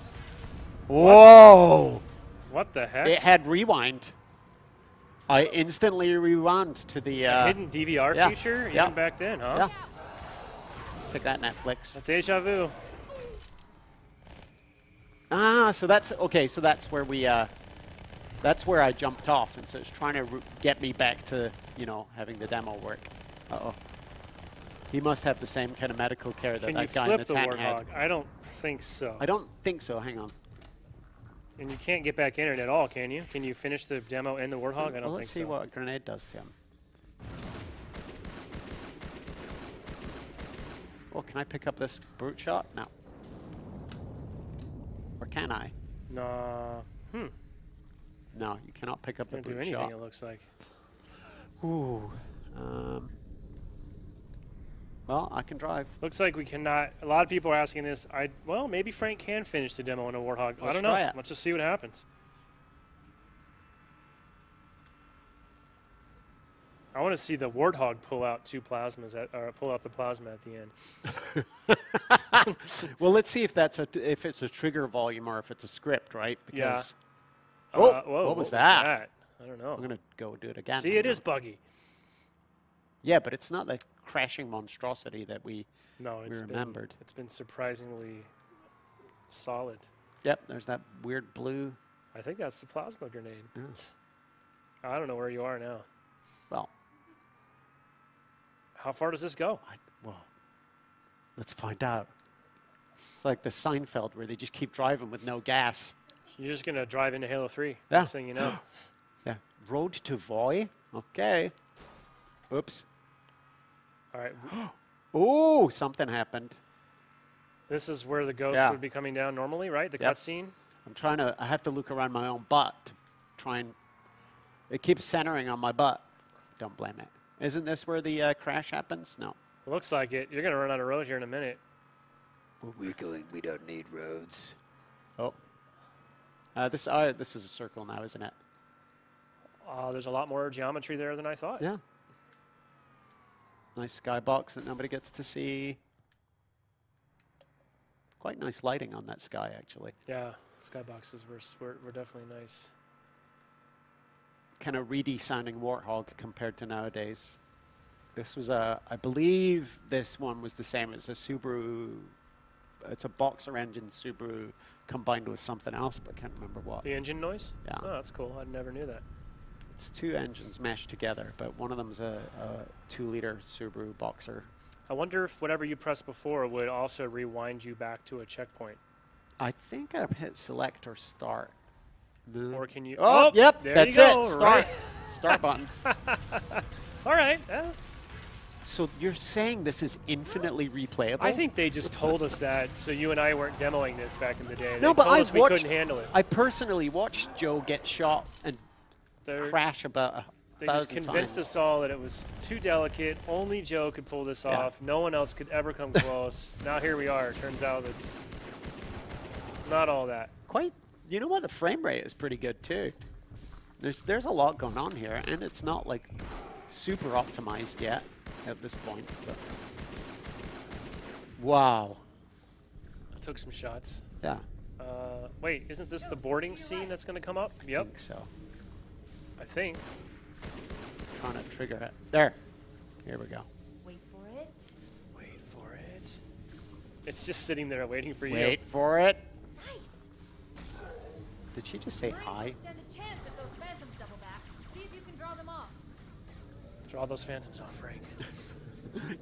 Whoa. What the heck? It had rewind. I instantly rewound to the hidden DVR yeah. feature Yeah. even back then, huh? Yeah. Take that, Netflix. Deja vu. Ah, so that's okay. So that's where we. That's where I jumped off, and so it's trying to get me back to having the demo work. Uh-oh. He must have the same kind of medical care that Can you that guy in flip the the tent had. Warthog? I don't think so. I don't think so. Hang on. And you can't get back in it at all, can you? Can you finish the demo and the Warthog? I don't Well, think let's see so. what a grenade does to him. Oh, can I pick up this brute shot? No. Or can I? No. No, you cannot pick up the Can't do brute anything, shot. it looks like. Ooh. Well, I can drive. Looks like we cannot. A lot of people are asking this. Well, maybe Frank can finish the demo in a Warthog. I Let's don't know. try it. Let's just see what happens. I want to see the Warthog pull out two plasmas, or pull out the plasma at the end. Well, let's see if if it's a trigger volume or if it's a script, right? Yeah. Because Whoa, what was that? I don't know. I'm gonna go do it again. See, it is buggy. Yeah, but it's not the crashing monstrosity that we remembered. It's been surprisingly solid. Yep, there's that weird blue. I think that's the plasma grenade. Yes. I don't know where you are now. Well, how far does this go? Well, let's find out. It's like the Seinfeld where they just keep driving with no gas. You're just gonna drive into Halo 3. Yeah. Next thing you know. Yeah. Road to Voy. Okay. Oops. All right. Oh, something happened. This is where the ghost Yeah. would be coming down normally, right? The Yep. cutscene. I'm trying to. I have to look around my own butt to try and. It keeps centering on my butt. Don't blame it. Isn't this where the crash happens? No. It looks like it. You're gonna run out of road here in a minute. We're going. We don't need roads. Oh. This is a circle now, isn't it? There's a lot more geometry there than I thought. Yeah. Nice skybox that nobody gets to see. Quite nice lighting on that sky, actually. Yeah, skyboxes were definitely nice. kind of reedy sounding Warthog compared to nowadays. This was I believe this one was the same as a Subaru. It's a boxer engine Subaru combined with something else, but I can't remember what. The engine noise? Yeah. Oh, that's cool. I never knew that. It's 2 engines meshed together, but one of them's a 2-liter Subaru boxer. I wonder if whatever you pressed before would also rewind you back to a checkpoint. I think I've hit select or start. No. Or can you? Oh, yep, there that's you go, it. Start. right. Start button. All right. So you're saying this is infinitely replayable? I think they just told us that so you and I weren't demoing this back in the day. No, they but told I us we couldn't handle it. I personally watched Joe get shot and crash about They 1,000 just convinced times. us all that it was too delicate. Only Joe could pull this Yeah. off. No one else could ever come close. Now here we are. Turns out it's not all that. Quite. You know what? The frame rate is pretty good too. There's a lot going on here, and it's not like super optimized yet at this point. But wow. I took some shots. Yeah. Wait, isn't this the boarding scene that's going to come up? Yep. I think so. I think. Trying to trigger it. There. Here we go. Wait for it. Wait for it. It's just sitting there waiting for you. Wait for it. Nice. Did she just say hi? Stand a chance if those phantoms double back. See if you can draw them off. Draw those phantoms off, Frank.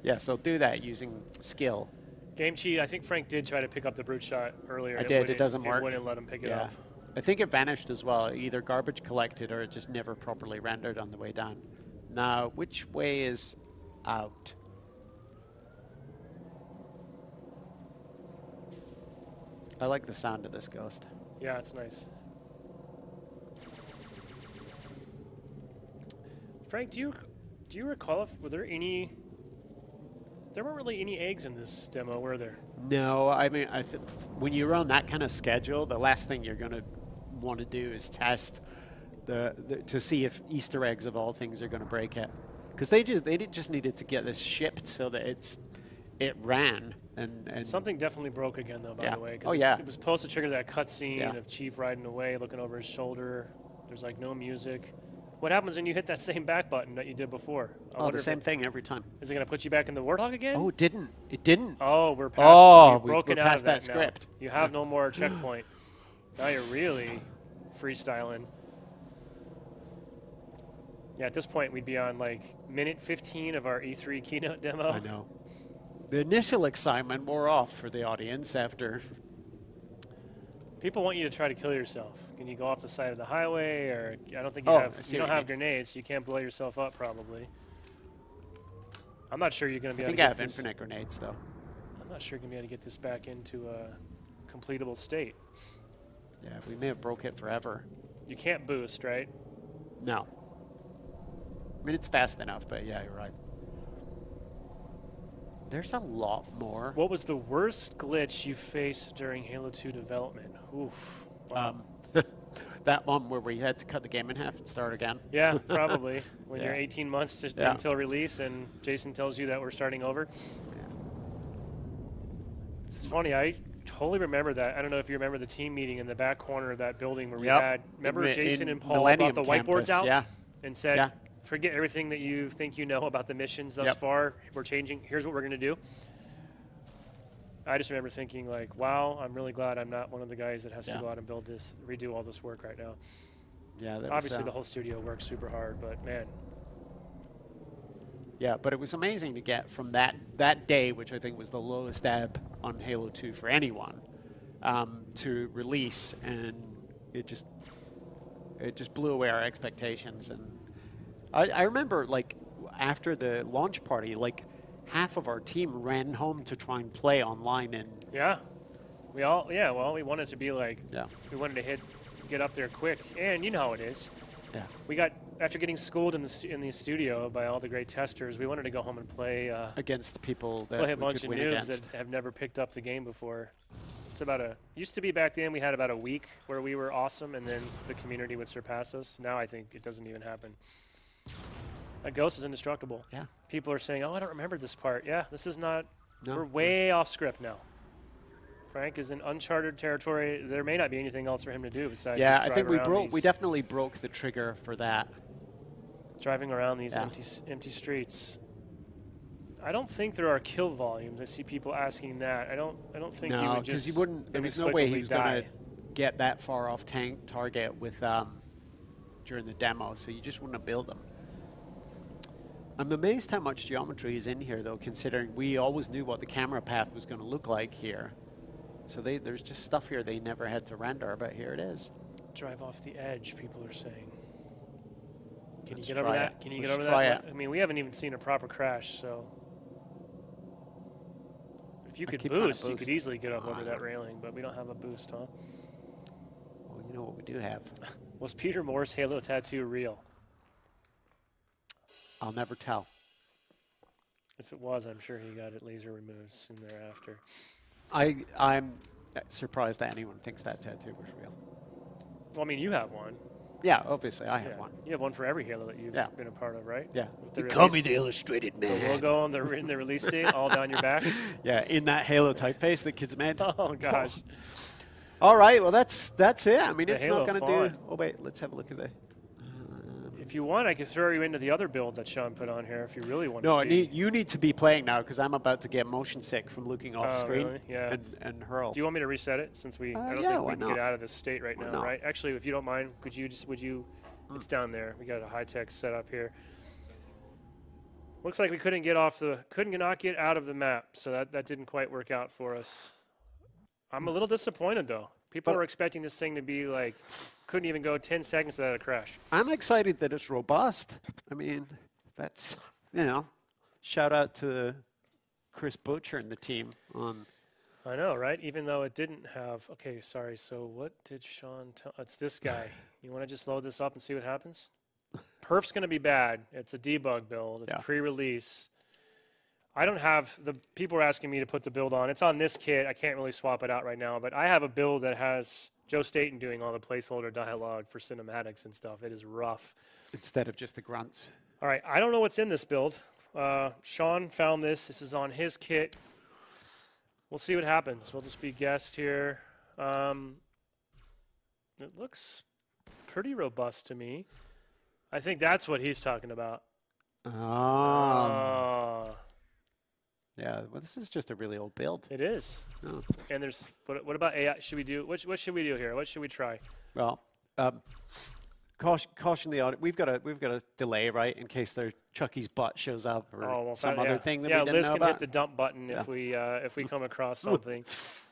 Yeah, so do that using skill. Game cheat. I think Frank did try to pick up the brute shot earlier. I did. It doesn't work. It wouldn't let him pick it up. I think it vanished as well. Either garbage collected or it just never properly rendered on the way down. Now, which way is out? I like the sound of this ghost. Yeah, it's nice. Frank, do you recall if were there any? There weren't really any eggs in this demo, were there? No, I mean, when you're on that kind of schedule, the last thing you're going to want to do is test to see if Easter eggs of all things are going to break it, because they just needed to get this shipped so that it ran and Something definitely broke again, though. By the way, 'cause it was supposed to trigger that cutscene of Chief riding away, looking over his shoulder. There's like no music. What happens when you hit that same back button that you did before? the same thing every time. Is it going to put you back in the Warthog again? Oh, it didn't. It didn't. Oh, we're past. Oh, we're broken we're out past of that now. script. You have no more checkpoint. Now you're really freestyling. Yeah, at this point we'd be on like minute 15 of our E3 keynote demo. I know. The initial excitement wore off for the audience after. People want you to try to kill yourself. Can you go off the side of the highway, or I don't think I you see don't what you have mean. grenades. So you can't blow yourself up probably. I'm not sure you're going to be I able think to I get have this. infinite grenades though. I'm not sure you're going to be able to get this back into a completable state. Yeah, we may have broke it forever. You can't boost, right? No. I mean, it's fast enough, but yeah, you're right. There's a lot more. What was the worst glitch you faced during Halo 2 development? Oof. Wow. That one where we had to cut the game in half and start again. Yeah, probably. When Yeah. you're 18 months Yeah. until release and Jason tells you that we're starting over. It's funny, I totally remember that. I don't know if you remember the team meeting in the back corner of that building where we Yep. had, remember In Jason and Paul Millennium brought the whiteboards Campus, out yeah. and said, Yeah. forget everything that you think you know about the missions thus Yep. far. We're changing. Here's what we're going to do. I just remember thinking like, wow, I'm really glad I'm not one of the guys that has to Yeah. go out and build this, redo all this work right now. Yeah, that Obviously was, the whole studio works super hard, but man. Yeah, but it was amazing to get from that day, which I think was the lowest ebb on Halo 2 for anyone, to release, and it just blew away our expectations. And I remember, like, after the launch party, like, half of our team ran home to try and play online. And Yeah. We wanted to be like, we wanted to get up there quick. And you know how it is. Yeah. We got, after getting schooled in the studio by all the great testers, we wanted to go home and play against the people that play a we bunch could of win noobs against. that have never picked up the game before. It's used to be back then we had about a week where we were awesome and then the community would surpass us. Now I think it doesn't even happen. A Ghost is indestructible. Yeah. People are saying, oh, I don't remember this part. Yeah, this is not, No. we're way off script now. Frank is in uncharted territory. There may not be anything else for him to do besides Yeah, just I think drive we definitely broke the trigger for that. driving around these empty streets. I don't think there are kill volumes. I see people asking that. I don't think he No, would just because he wouldn't. There was no way he was die. going to get that far off target with during the demo. So you just wouldn't have built them. I'm amazed how much geometry is in here, though, considering we always knew what the camera path was going to look like here. So there's just stuff here they never had to render, but here it is. Drive off the edge, people are saying. Can Let's you get over try that? it. Can you Let's get over try that? it. I mean, we haven't even seen a proper crash, so if you I could keep trying to boost, you could boost. easily get up over that no. railing, but we don't have a boost, huh? Well, you know what we do have? Was Peter Moore's Halo tattoo real? I'll never tell. If it was, I'm sure he got it laser removed soon thereafter. I'm surprised that anyone thinks that tattoo was real. Well, I mean, you have one. Yeah, obviously, I have Yeah. one. You have one for every Halo that you've been a part of, right? Yeah. With the They call me release- the Illustrated The Man. logo on in the release date, all down your back. Yeah, in that Halo typeface that kids made. Oh gosh. All right, well that's it. I mean, The it's Halo not going to font. do. Oh wait, let's have a look at the. If you want, I could throw you into the other build that Sean put on here if you really want No, to see. you need to be playing now because I'm about to get motion sick from looking off Oh, screen really? Yeah. and hurl. Do you want me to reset it since I don't yeah, think why we can not? get out of this state right now, not? right? Actually, if you don't mind, would you? It's down there. We got a high-tech setup here. Looks like we couldn't not get out of the map, so that didn't quite work out for us. I'm a little disappointed though. People are expecting this thing to be like, couldn't even go 10 seconds without a crash. I'm excited that it's robust. I mean, that's shout out to Chris Butcher and the team on. I know, right? Even though it didn't have. Okay, sorry. So what did Sean tell? It's this guy. You want to just load this up and see what happens? Perf's going to be bad. It's a debug build. It's pre-release. I don't have the people are asking me to put the build on. It's on this kit. I can't really swap it out right now, but I have a build that has Joe Staten doing all the placeholder dialogue for cinematics and stuff. It is rough. Instead of just the grunts. All right, I don't know what's in this build. Sean found this. This is on his kit. We'll see what happens. We'll just be guessed here. It looks pretty robust to me. I think that's what he's talking about. Yeah, well, this is just a really old build. It is. Oh. And there's what about AI? Should we do what should we do here? What should we try? Well, caution the audience. We've got a delay, right, in case Chucky's butt shows up or some other thing that we didn't Liz know can about. hit the dump button if we come across something.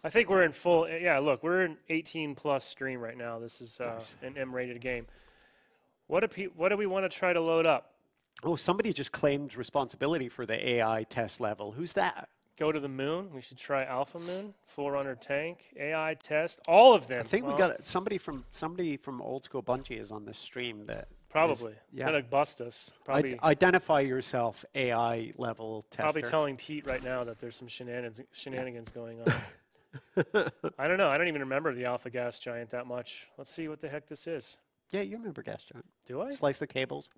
I think we're in full. Yeah, look, we're in 18+ stream right now. This is an M-rated game. What do we want to try to load up? Oh, somebody just claimed responsibility for the AI test level. Who's that? Go to the moon. We should try Alpha Moon, Forerunner Tank, AI test, all of them. I think we got somebody from Old School Bungie is on this stream that probably gonna bust us. Probably identify yourself, AI level tester. Probably telling Pete right now that there's some shenanigans going on. I don't know. I don't even remember the Alpha Gas Giant that much. Let's see what the heck this is. Yeah, you remember Gas Giant. Do I? Slice the cables.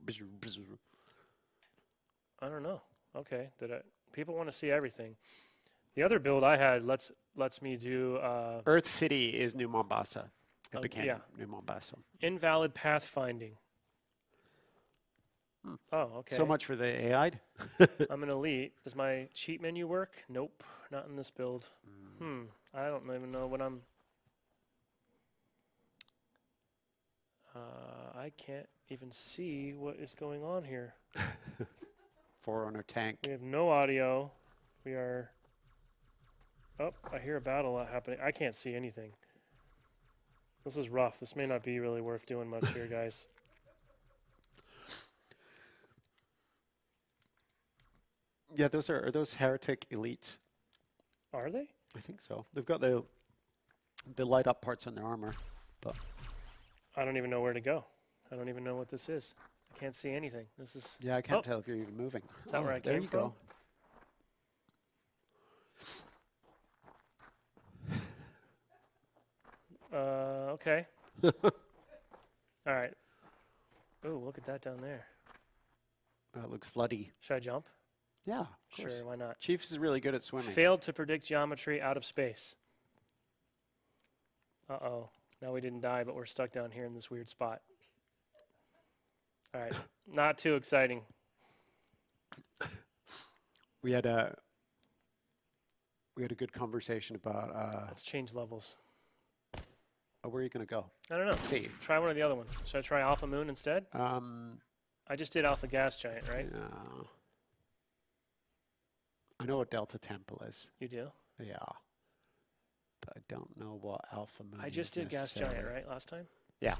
I don't know. Okay, people want to see everything. The other build I had lets me do. Earth City is New Mombasa. It became New Mombasa. Invalid pathfinding. Oh, okay. So much for the AI. I'm an elite. Does my cheat menu work? Nope, not in this build. I don't even know what I'm. I can't even see what is going on here. Forerunner Tank. We have no audio. We are. Oh, I hear a battle happening. I can't see anything. This is rough. This may not be really worth doing much here, guys. Yeah, are those Heretic Elites? Are they? I think so. They've got the light up parts on their armor, but I don't even know where to go. I don't even know what this is. I can't see anything. This is. Yeah, I can't tell if you're even moving. Is that where I there came you from? Go. Okay. All right. Oh, look at that down there. It looks floody. Should I jump? Yeah, of sure. course. Why not? Chiefs is really good at swimming. Failed to predict geometry out of space. Uh-oh. Now we didn't die, but we're stuck down here in this weird spot. All right. Not too exciting. We had a good conversation about Let's change levels. where are you going to go? I don't know. Let's see. Try one of the other ones. Should I try Alpha Moon instead? I just did Alpha Gas Giant, right? Yeah. I know what Delta Temple is. You do? Yeah. But I don't know what Alpha Moon I just is did Gas Giant, right, last time? Yeah.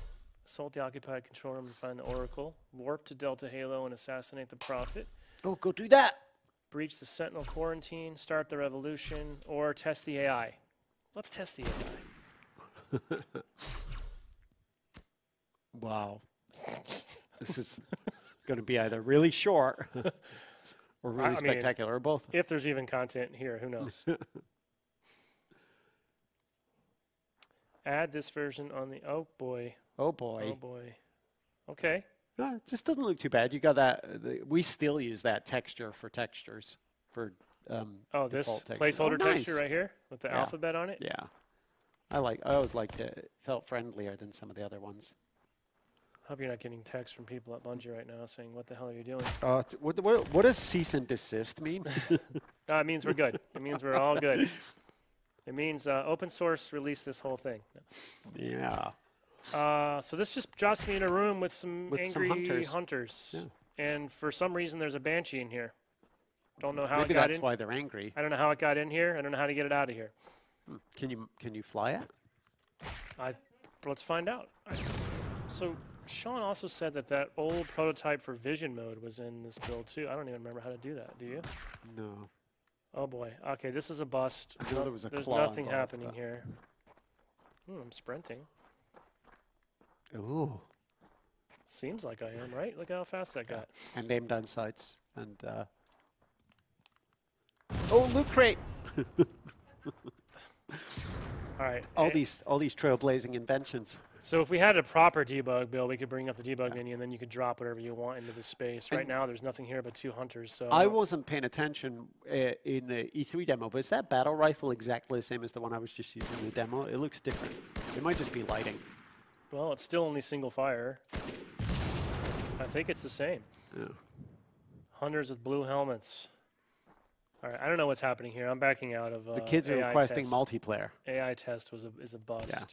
Assault the occupied control room and find the Oracle. Warp to Delta Halo and assassinate the Prophet. Oh, go do that! Breach the Sentinel quarantine. Start the revolution. Or test the AI. Let's test the AI. Wow. This is going to be either really short or really spectacular, or both. If there's even content here, who knows? Add this version on the... Oh, boy. Oh, boy. Oh, boy. Okay. No, it just doesn't look too bad. You got that. We still use that texture for textures. For oh, this texture. placeholder nice. texture right here with the alphabet on it? Yeah. I always liked it. It felt friendlier than some of the other ones. Hope you're not getting texts from people at Bungie right now saying, what the hell are you doing? What does cease and desist mean? It means we're good. It means we're all good. It means open source release this whole thing. Yeah. So this just drops me in a room with some angry hunters. Yeah. And for some reason, there's a Banshee in here. Don't know how Maybe it got in. that's why they're angry. I don't know how it got in here. I don't know how to get it out of here. Can you fly it? Let's find out. So Sean also said that old prototype for vision mode was in this build too. I don't even remember how to do that. Do you? No. Oh boy. Okay, this is a bust. I know there was a There's claw nothing involved, happening here. I'm sprinting. Ooh. Seems like I am, right? Look how fast that got. And aim down sights. And oh, loot crate. All right. All these trailblazing inventions. So if we had a proper debug build, we could bring up the debug menu, and then you could drop whatever you want into the space. Right now, there's nothing here but 2 hunters. So I wasn't paying attention in the E3 demo, but is that battle rifle exactly the same as the one I was just using in the demo? It looks different. It might just be lighting. Well, it's still only single fire. I think it's the same. Yeah. Hunters with blue helmets. All right, I don't know what's happening here. I'm backing out of the kids are AI requesting test. multiplayer. AI test is a bust. Yeah.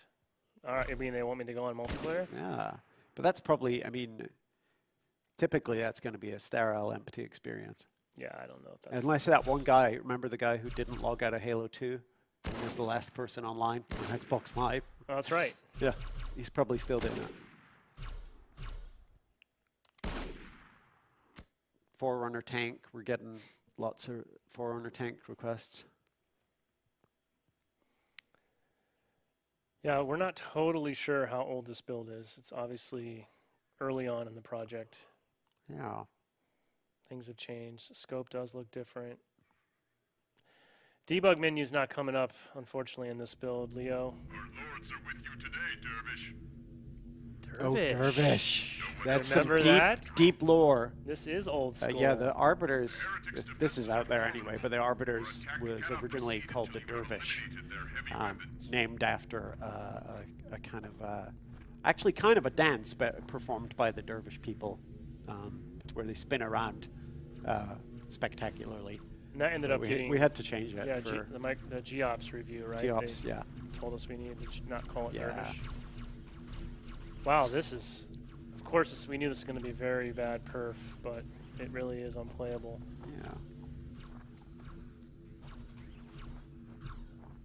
All right, you mean they want me to go on multiplayer? Yeah, but that's probably, I mean, typically that's going to be a sterile, empty experience. Yeah, I don't know if that's... Unless that one guy, remember the guy who didn't log out of Halo 2 and was the last person online on Xbox Live? Oh, that's right. Yeah, he's probably still doing that. Forerunner tank, we're getting lots of Forerunner tank requests. Yeah, we're not totally sure how old this build is. It's obviously early on in the project. Yeah. Things have changed. Scope does look different. Debug menu's not coming up, unfortunately, in this build, Leo. Our lords are with you today, Dervish. Oh, Dervish. That's Remember some that? deep lore. This is old school. Yeah, the Arbiters, this is out there anyway, but the Arbiters was originally called the Dervish, named after a kind of, actually kind of a dance but performed by the Dervish people, where they spin around spectacularly. And that ended up getting... We had to change it. Yeah, for the GOps review, right? GOps, they yeah. Told us we needed to not call it Yeah. Dervish. Wow, this is... Of course, we knew this was going to be very bad perf, but it really is unplayable. Yeah.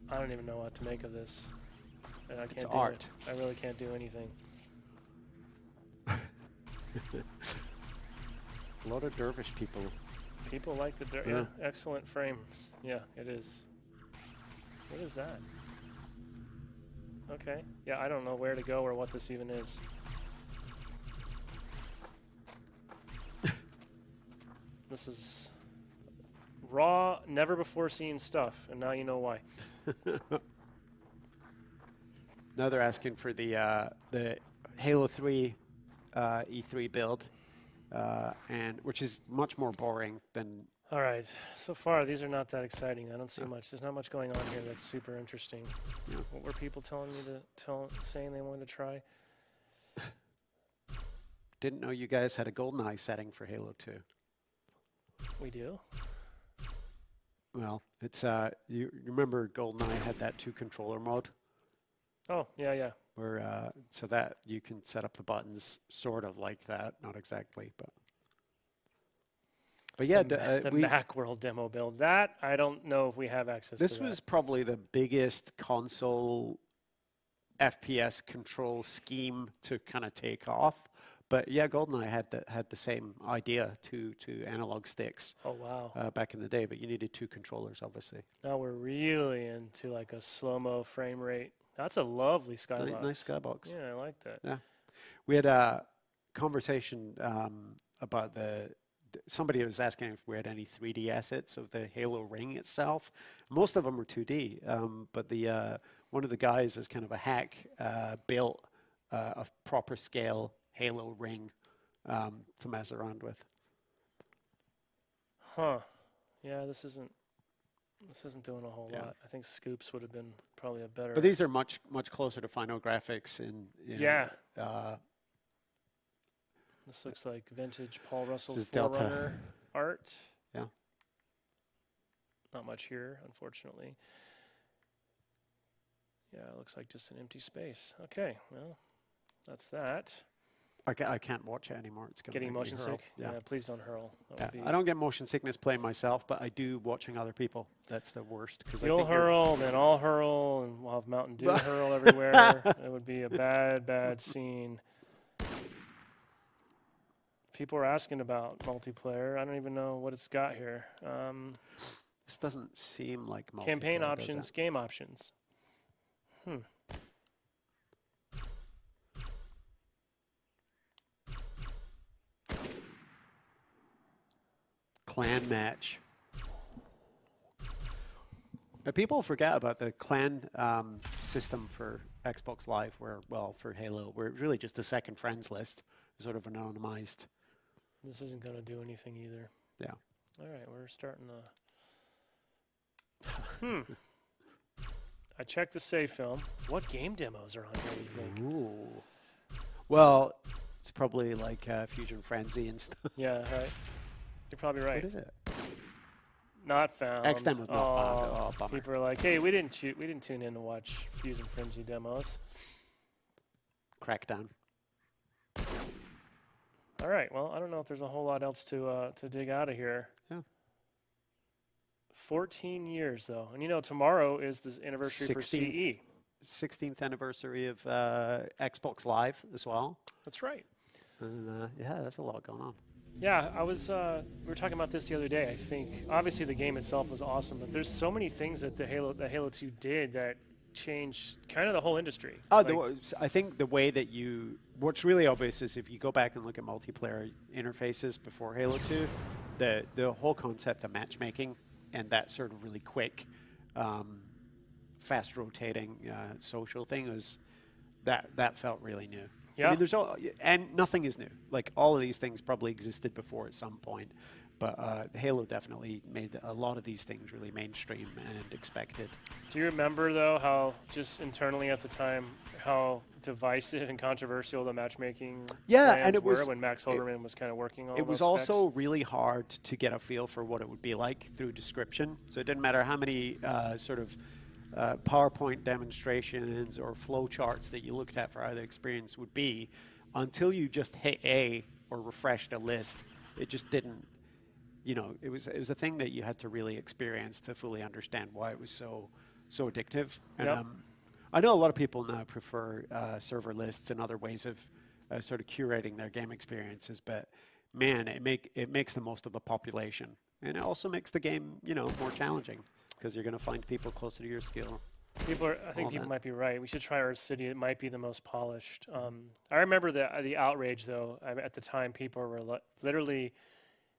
I don't even know what to make of this. I can't It's do art. I really can't do anything. A lot of Dervish people. People like the yeah, excellent frames. Yeah, it is. What is that? Okay. Yeah, I don't know where to go or what this even is. This is raw, never before seen stuff, and now you know why. Now they're asking for the Halo 3 E3 build, and which is much more boring than All right. So far, these are not that exciting. I don't see much. There's not much going on here that's super interesting. Yeah. What were people telling me saying they wanted to try? Didn't know you guys had a GoldenEye setting for Halo 2. We do. Well, it's you remember GoldenEye had that 2-controller mode Oh, yeah. where so that you can set up the buttons sort of like that, not exactly, but yeah, The Macworld demo build. That, I don't know if we have access to this that. was probably the biggest console FPS control scheme to kind of take off. But yeah, GoldenEye had the same idea, two analog sticks. Oh, wow. Back in the day, but you needed 2 controllers, obviously. Now we're really into like a slow-mo frame rate. That's a lovely skybox. Nice skybox. Yeah, I like that. Yeah, we had a conversation about somebody was asking if we had any 3D assets of the Halo ring itself. Most of them were 2D, but the one of the guys is kind of a hack built a proper scale Halo ring to mess around with. Huh. Yeah, this isn't doing a whole lot. I think Scoops would have been probably a better. But these are much closer to final graphics yeah. This looks like vintage Paul Russell Forerunner art. Yeah. Not much here, unfortunately. Yeah, it looks like just an empty space. Okay, well, that's that. I can't watch it anymore. It's getting motion sick. Yeah. Please don't hurl. That would be I don't get motion sickness playing myself, but I do watching other people. That's the worst. You'll hurl, then I'll hurl, and we'll have Mountain Dew hurl everywhere. It would be a bad scene. People are asking about multiplayer. I don't even know what it's got here. This doesn't seem like multiplayer. Campaign options, game options. Clan match. People forget about the clan system for Xbox Live, for Halo, where it's really just a second friends list, sort of anonymized. This isn't going to do anything either. Yeah. All right, we're starting to... I checked the save film. What game demos are on here, do you think? Ooh. Well, it's probably like Fusion Frenzy and stuff. Yeah, right. You're probably right. What is it? Not found. XDem was not found. Oh, bummer. People are like, hey, we didn't tune in to watch Fusion Frenzy demos. Crackdown. All right. Well, I don't know if there's a whole lot else to dig out of here. Yeah. 14 years though, and tomorrow is the anniversary for CE. 16th anniversary of Xbox Live as well. That's right. And yeah, that's a lot going on. Yeah, I was. We were talking about this the other day. I think obviously the game itself was awesome, but there's so many things that Halo 2 did that changed kind of the whole industry. I think the way that what's really obvious is if you go back and look at multiplayer interfaces before Halo 2, the whole concept of matchmaking and that sort of really quick, fast rotating social thing was that felt really new. Yeah. I mean, and nothing is new. Like all of these things probably existed before at some point, but Halo definitely made a lot of these things really mainstream and expected. Do you remember though how just internally at the time how divisive and controversial the matchmaking and it were was when Max Hoberman was kind of working on it was those specs? Also really hard to get a feel for what it would be like through description. So it didn't matter how many sort of PowerPoint demonstrations or flow charts that you looked at for how the experience would be, until you just hit A or refreshed a list, it just didn't. It was a thing that you had to really experience to fully understand why it was so addictive. And I know a lot of people now prefer server lists and other ways of sort of curating their game experiences, but man, it makes the most of the population, and it also makes the game more challenging because you're going to find people closer to your skill. I think people might be right. We should try Earth City. It might be the most polished. I remember the outrage though. At the time, people were literally.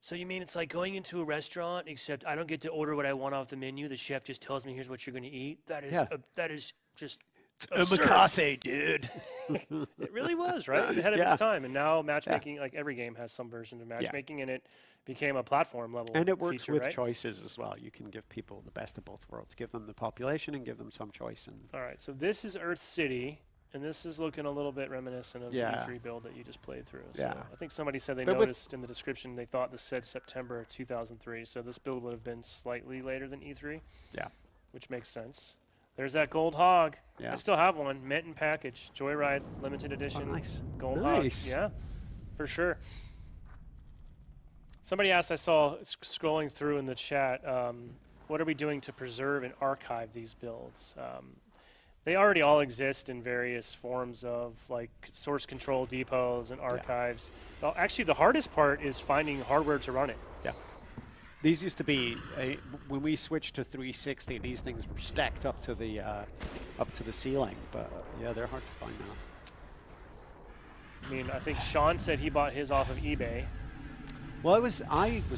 So you mean it's like going into a restaurant, except I don't get to order what I want off the menu. The chef just tells me, here's what you're going to eat. That is just Omakase, dude. It really was, right? It's ahead of Yeah. its time. And now matchmaking, like every game has some version of matchmaking, and it became a platform level And it works feature, with right? choices as well. You can give people the best of both worlds. Give them the population and give them some choice. And All right, so this is Earth City, and this is looking a little bit reminiscent of Yeah. the E3 build that you just played through. So Yeah. I think somebody said they But with- noticed in the description they thought this said September 2003, so this build would have been slightly later than E3. Yeah. Which makes sense. There's that gold hog. Yeah. I still have one, mint and package, Joyride limited edition. Oh, nice. Gold Nice. hog. Yeah, for sure. Somebody asked, I saw scrolling through in the chat, what are we doing to preserve and archive these builds? They already all exist in various forms of like source control depots and archives. Well, actually, the hardest part is finding hardware to run it. Yeah. These used to be when we switched to 360. These things were stacked up to the ceiling, but yeah, they're hard to find now. I mean, I think Sean said he bought his off of eBay. Well, I was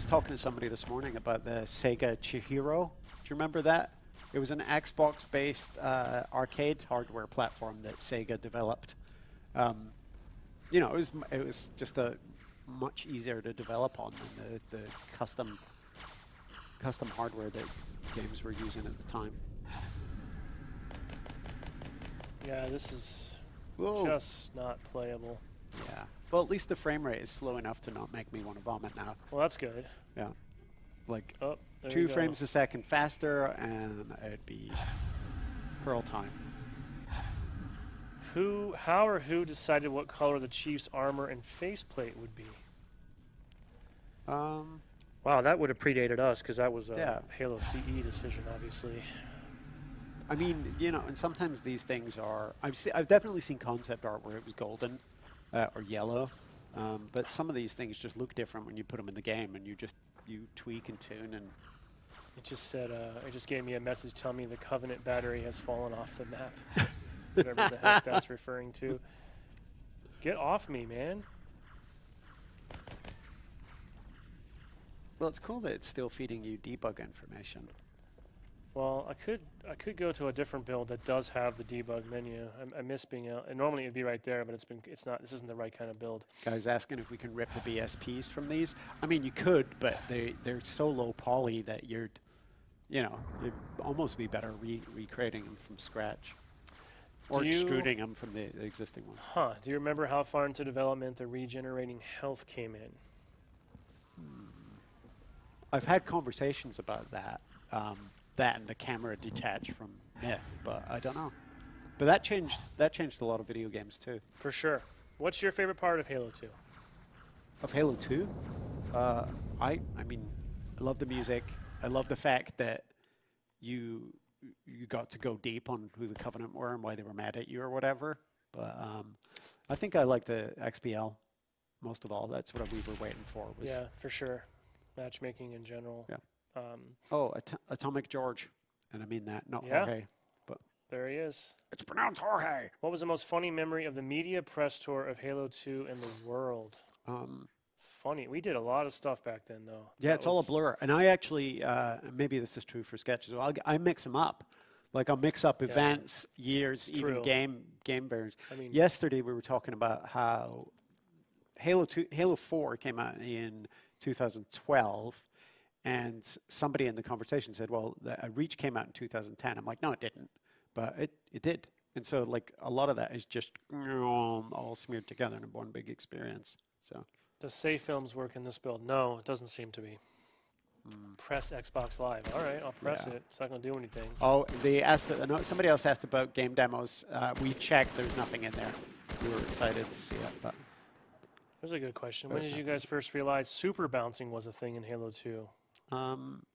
talking to somebody this morning about the Sega Chihiro. Do you remember that? It was an Xbox-based arcade hardware platform that Sega developed. You know, it was just a much easier to develop on than the custom hardware that games were using at the time. Yeah, this is Whoa. just not playable. Yeah. Well, at least the frame rate is slow enough to not make me want to vomit now. Well, that's good. Yeah. Like Oh, there 2 you go. frames a second faster, and it'd be hurl time. How or who decided what color the Chiefs' armor and faceplate would be? Wow, that would have predated us because that was a Yeah. Halo CE decision, obviously. I mean, you know, and sometimes these things are. I've definitely seen concept art where it was golden or yellow, but some of these things just look different when you put them in the game, and you tweak and tune and. It just said, it just gave me a message telling me the Covenant battery has fallen off the map. Whatever the heck that's referring to. Get off me, man. Well, it's cool that it's still feeding you debug information. Well, I could go to a different build that does have the debug menu. I miss being able, and normally it'd be right there, but it's not. This isn't the right kind of build. Guys asking if we can rip the BSPs from these. I mean, you could, but they're so low poly that it'd almost be better recreating them from scratch, or extruding them from the existing ones. Huh? Do you remember how far into development the regenerating health came in? I've had conversations about that. That and the camera detached from Myth, but I don't know. But that changed a lot of video games too. For sure. What's your favorite part of Halo 2? Of Halo 2? I mean, I love the music. I love the fact that you got to go deep on who the Covenant were and why they were mad at you or whatever. But I think I like the XBL most of all. That's what we were waiting for. Yeah, for sure. Matchmaking in general. Yeah. Atomic George, and I mean that, not Yeah. Jorge, but There he is. it's pronounced Jorge. What was the most funny memory of the media press tour of Halo 2 in the world? Funny. We did a lot of stuff back then, though. Yeah, That it's all a was- blur. And I actually, maybe this is true for Sketch as well. I mix them up. Like I'll mix up events, years, It's even true. game variants. I mean- Yesterday we were talking about how Halo 4 came out in 2012, and somebody in the conversation said, "Well, Reach came out in 2010." I'm like, "No, it didn't," but it did. And so, like, a lot of that is just all smeared together in one big experience. So. Does Safe Films work in this build? No, it doesn't seem to be. Press Xbox Live. All right, I'll press Yeah. it. It's not going to do anything. Oh, they asked. Somebody else asked about game demos. We checked. There's nothing in there. We were excited to see it, but There's a good question. When did you guys first realize super bouncing was a thing in Halo 2?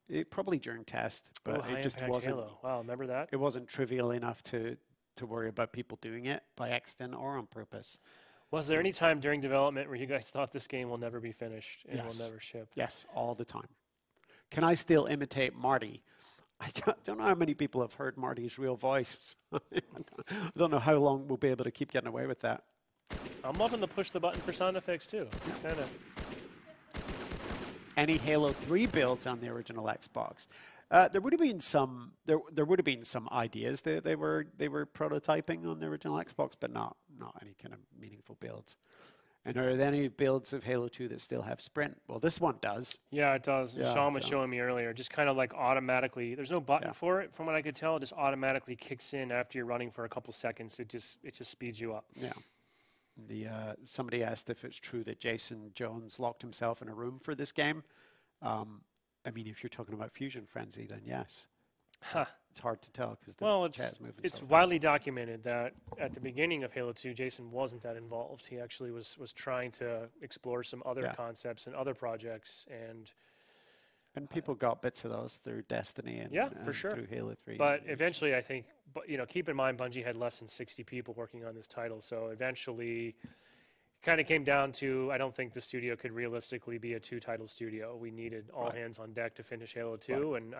it probably during test, Oh, but high it just impact wasn't. Halo. Wow, remember that? It wasn't trivial enough to worry about people doing it by accident or on purpose. Was there any time during development where you guys thought this game will never be finished and Yes. will never ship? Yes, all the time. Can I still imitate Marty? I don't know how many people have heard Marty's real voice. I don't know how long we'll be able to keep getting away with that. I'm loving the push the button for sound effects too. It's kind of Any Halo 3 builds on the original Xbox. There would have been some. There would have been some ideas that they were prototyping on the original Xbox, but not any kind of meaningful builds. And are there any builds of Halo 2 that still have sprint? Well, this one does. Yeah, it does. Yeah, Sean was showing me earlier. Just kind of like automatically. There's no button for it, from what I could tell. It just automatically kicks in after you're running for a couple seconds. It just speeds you up. Yeah. Somebody asked if it's true that Jason Jones locked himself in a room for this game. I mean, if you're talking about Fusion Frenzy, then yes. Huh. It's hard to tell because it's widely documented that at the beginning of Halo 2, Jason wasn't that involved. He actually was trying to explore some other concepts and other projects, and people got bits of those through Destiny and, for sure. through Halo 3. But eventually, I think, keep in mind, Bungie had less than 60 people working on this title, so eventually kind of came down to, I don't think the studio could realistically be a 2-title studio. We needed all hands on deck to finish Halo 2, and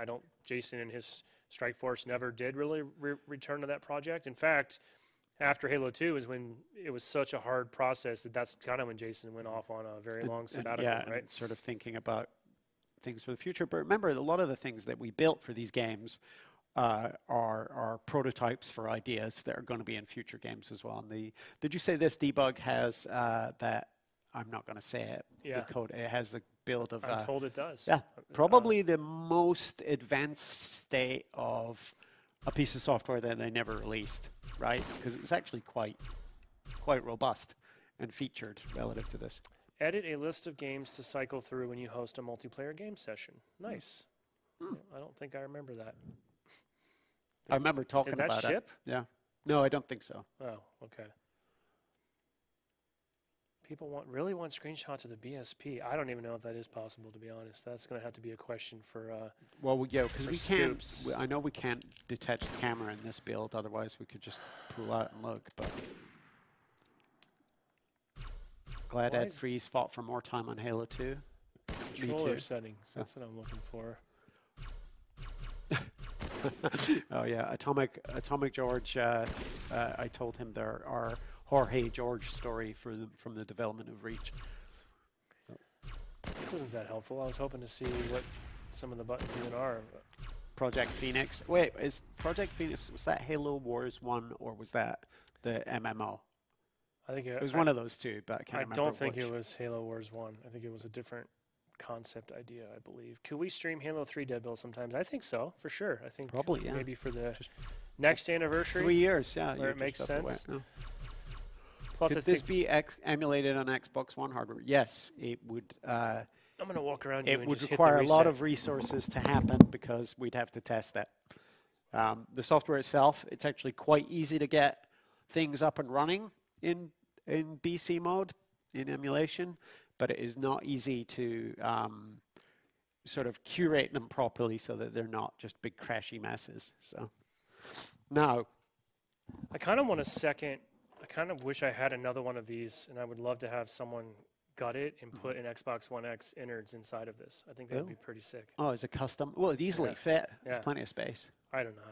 Jason and his Strike Force never did really return to that project. In fact, after Halo 2 is when it was such a hard process that's kind of when Jason went off on a very long sabbatical, right? Sort of thinking about things for the future. But remember, a lot of the things that we built for these games are prototypes for ideas that are going to be in future games as well. And did you say this debug has that? I'm not going to say it. Yeah. The code. It has the build of. I'm told it does. Yeah. Probably the most advanced state of a piece of software that they never released, right? Because it's actually quite robust and featured relative to this. Edit a list of games to cycle through when you host a multiplayer game session. Nice. I don't think I remember that. I remember talking about it. Did that ship? Yeah. No, I don't think so. Oh, okay. People really want screenshots of the BSP. I don't even know if that is possible, to be honest. That's going to have to be a question for. Because we can't. I know we can't detach the camera in this build. Otherwise, we could just pull out and look. But glad Ed Freeze fought for more time on Halo 2. Controller settings. That's what I'm looking for. Oh yeah, Atomic George. I told him there are Jorge George story from the development of Reach. This isn't that helpful. I was hoping to see what some of the buttons even are. Project Phoenix. Wait, is Project Phoenix, was that Halo Wars 1 or was that the MMO? I think it was one of those two, but I can't remember. I don't think it was Halo Wars 1. I think it was a different concept idea, I believe. Could we stream Halo 3 Dead Bill sometimes? I think so, for sure. I think probably, yeah. Maybe for the next anniversary. 3 years, yeah. Where it makes sense. No. Plus, could this be emulated on Xbox One hardware? Yes, it would. I'm going to walk around you and would just require hit the a lot of resources to happen because we'd have to test it. The software itself, it's actually quite easy to get things up and running in BC mode, in emulation, but it is not easy to sort of curate them properly so that they're not just big crashy messes. So now, I kind of want a second. I kind of wish I had another one of these, and I would love to have someone gut it and put an Xbox One X innards inside of this. I think that would be pretty sick. Oh, is it custom? Well, it'd easily fit. There's plenty of space. I don't know.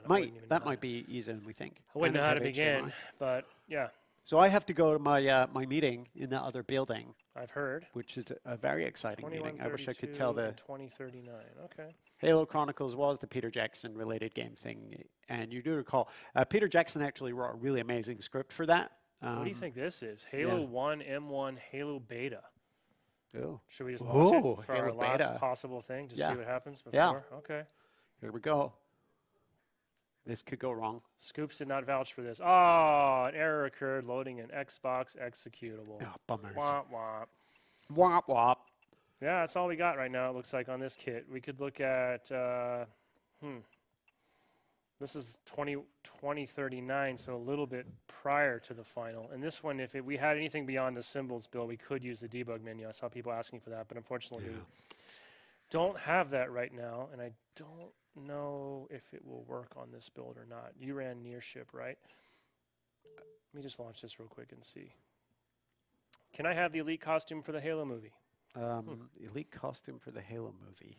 That might be easier than we think. I wouldn't know how to begin, but yeah. So I have to go to my my meeting in that other building. I've heard. Which is a very exciting meeting. I wish I could tell the 2039. Okay. Halo Chronicles was the Peter Jackson related game thing, and you do recall Peter Jackson actually wrote a really amazing script for that. What do you think this is? Halo 1 M1 Halo Beta. Oh. Should we just watch it for Halo our last Beta. possible thing to see what happens before? Yeah. Okay. Here we go. This could go wrong. Scoops did not vouch for this. Oh, an error occurred loading an Xbox executable. Oh, bummers. Womp womp. Womp womp. Yeah, that's all we got right now, it looks like, on this kit. We could look at, this is 2039, so a little bit prior to the final. And this one, if we had anything beyond the symbols build, we could use the debug menu. I saw people asking for that, but unfortunately we don't have that right now, and I don't know if it will work on this build or not. You ran near ship, right? Let me just launch this real quick and see. Can I have the elite costume for the Halo movie? Elite costume for the Halo movie.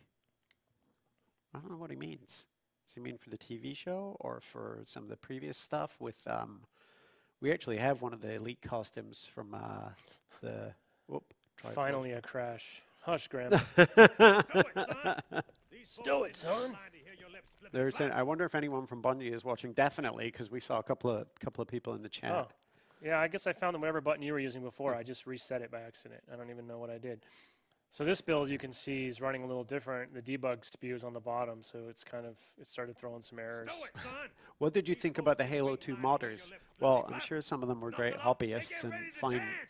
I don't know what he means. Does he mean for the TV show or for some of the previous stuff with we actually have one of the elite costumes from the Finally a crash. Hush, Graham. Stow it, son. They're saying, I wonder if anyone from Bungie is watching. Definitely, because we saw a couple of people in the chat. Oh. Yeah, I guess I found that whatever button you were using before, I just reset it by accident. I don't even know what I did. So this build, you can see, is running a little different. The debug spew is on the bottom, so it's it started throwing some errors. What did you think about the Halo 2 modders? Well, I'm sure some of them were great hobbyists and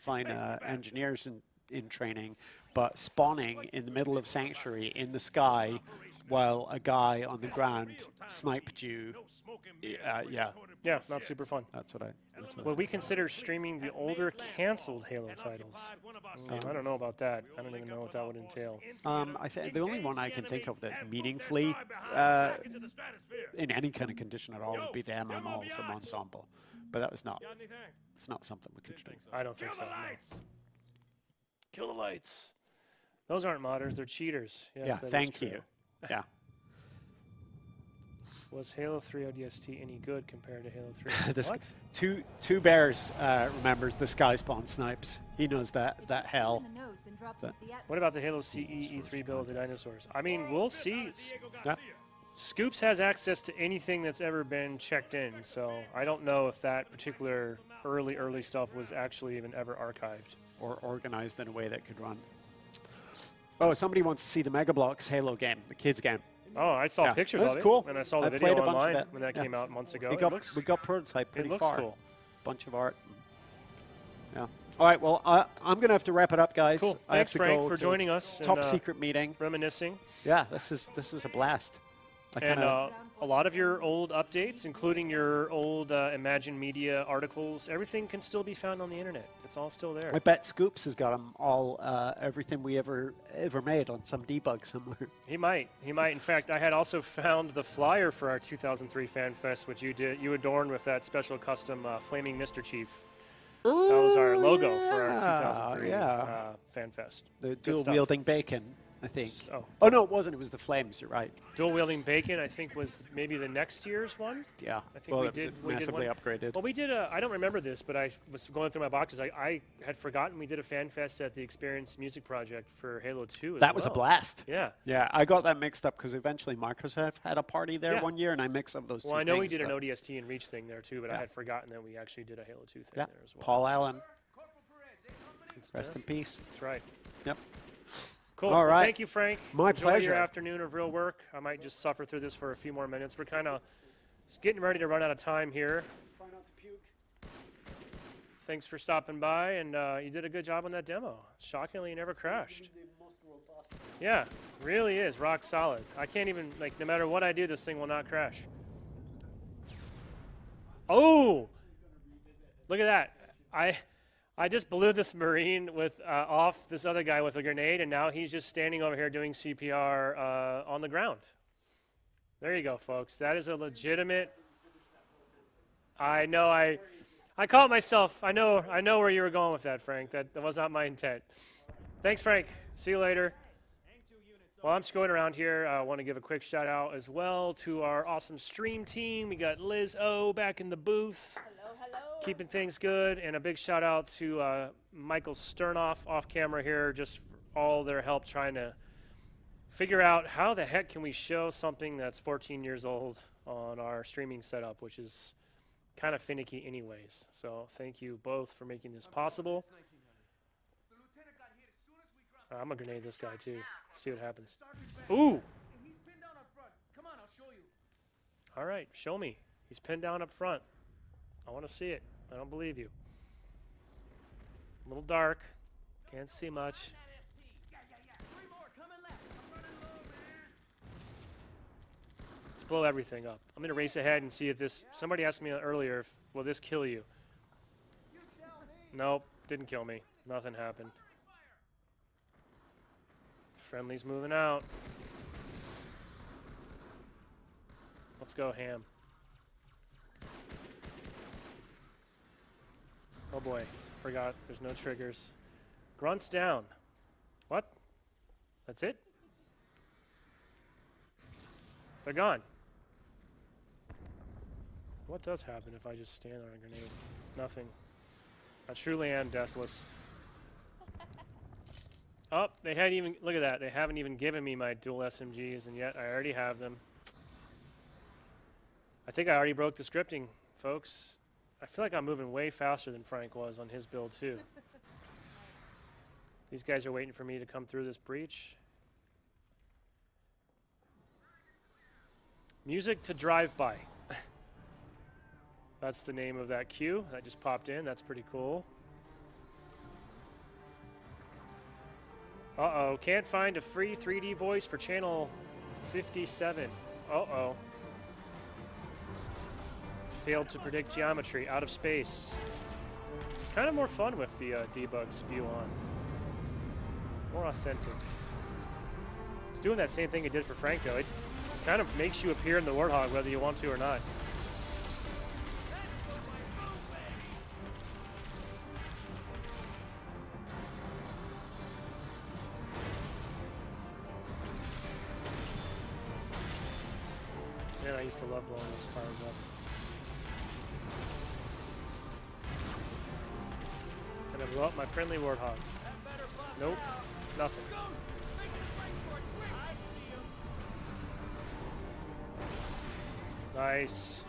fine engineers in training, but spawning in the middle of Sanctuary in the sky while a guy on the ground sniped you, yeah, not super fun. That's what I. Well, we consider streaming the older canceled Halo titles. I don't know about that. I don't even know what that would entail. I think the only one I can think of that's meaningfully in any kind of condition at all would be the MMO from Ensemble, but that was not. It's not something we could stream. I don't think so. No. Kill the lights. Those aren't modders. They're cheaters. Yes, Yeah, that is thank true. you. Yeah. Was Halo 3 ODST any good compared to Halo 3? What? Two Bears remembers the Sky Spawn snipes. He knows that hell. What about the Halo CE E3 build of the dinosaurs? I mean, we'll see. Yeah. Scoops has access to anything that's ever been checked in, so I don't know if that particular early stuff was actually even ever archived. Or organized in a way that could run. Oh, somebody wants to see the Mega Bloks Halo game, the kids game. Oh, I saw pictures of it. Cool. And I saw the I video played a bunch of online it. when that came out months ago. We got prototype pretty looks far. cool. Bunch of art. Yeah. All right. Well, I'm going to have to wrap it up, guys. Cool. I have Thanks, to Frank, go for to joining us. Top and, secret meeting. Reminiscing. Yeah, this was a blast. And a lot of your old updates, including your old Imagine Media articles, everything can still be found on the internet. It's all still there. I bet Scoops has got them all, everything we ever made on some debug somewhere. He might. In fact, I had also found the flyer for our 2003 Fan Fest, which you adorned with that special custom Flaming Mr. Chief. Ooh, that was our logo for our 2003 Fan Fest. The dual-wielding bacon, I think. Oh, no, it wasn't. It was the flames. You're right. Dual-wielding bacon, I think, was maybe the next year's one. Yeah. I think we did massively one. upgraded. Well, we did I don't remember this, but I was going through my boxes. I had forgotten we did a fan fest at the Experience Music Project for Halo 2 That was a blast. Yeah. Yeah, I got that mixed up because eventually Microsoft had a party there one year, and I mixed up those two Well, I know things, we did an ODST and Reach thing there, too, but I had forgotten that we actually did a Halo 2 thing there as well. Paul Allen. Rest in peace. That's right. Yep. Cool. All right. Well, thank you, Frank. My Enjoy pleasure. your afternoon of real work. I might just suffer through this for a few more minutes. We're kind of getting ready to run out of time here. Try not to puke. Thanks for stopping by, and you did a good job on that demo. Shockingly, you never crashed. Yeah, really is rock solid. I can't even, no matter what I do, this thing will not crash. Oh! Look at that. I just blew this Marine with off this other guy with a grenade, and now he's just standing over here doing CPR on the ground. There you go, folks. That is a legitimate. I know. I caught myself. I know where you were going with that, Frank. That was not my intent. Thanks, Frank. See you later. While I'm scrolling around here, I want to give a quick shout out as well to our awesome stream team. We got Liz O back in the booth. Hello. Keeping things good, and a big shout out to Michael Sternoff off camera here, just for all their help trying to figure out how the heck can we show something that's 14 years old on our streaming setup, which is kind of finicky anyways. So thank you both for making this possible. I'm gonna grenade this guy too. See what happens. Ooh! All right, show me. He's pinned down up front. I want to see it. I don't believe you. A little dark. Can't see much. Let's blow everything up. I'm going to race ahead and see if this... Somebody asked me earlier, will this kill you? Nope, didn't kill me. Nothing happened. Friendly's moving out. Let's go ham. Oh boy, forgot. There's no triggers. Grunts down. What? That's it? They're gone. What does happen if I just stand on a grenade? Nothing. I truly am deathless. Oh, they hadn't even, look at that. They haven't even given me my dual SMGs, and yet I already have them. I think I already broke the scripting, folks. I feel like I'm moving way faster than Frank was on his build, too. These guys are waiting for me to come through this breach. Music to drive by. That's the name of that queue that just popped in. That's pretty cool. Uh-oh, can't find a free 3D voice for channel 57. Uh-oh. Failed to predict geometry, out of space. It's kind of more fun with the debug spew on. More authentic. It's doing that same thing it did for Franco. It kind of makes you appear in the Warthog whether you want to or not. Man, I used to love blowing those cars up. And I blew up my friendly Warthog. Nope, nothing. Nice.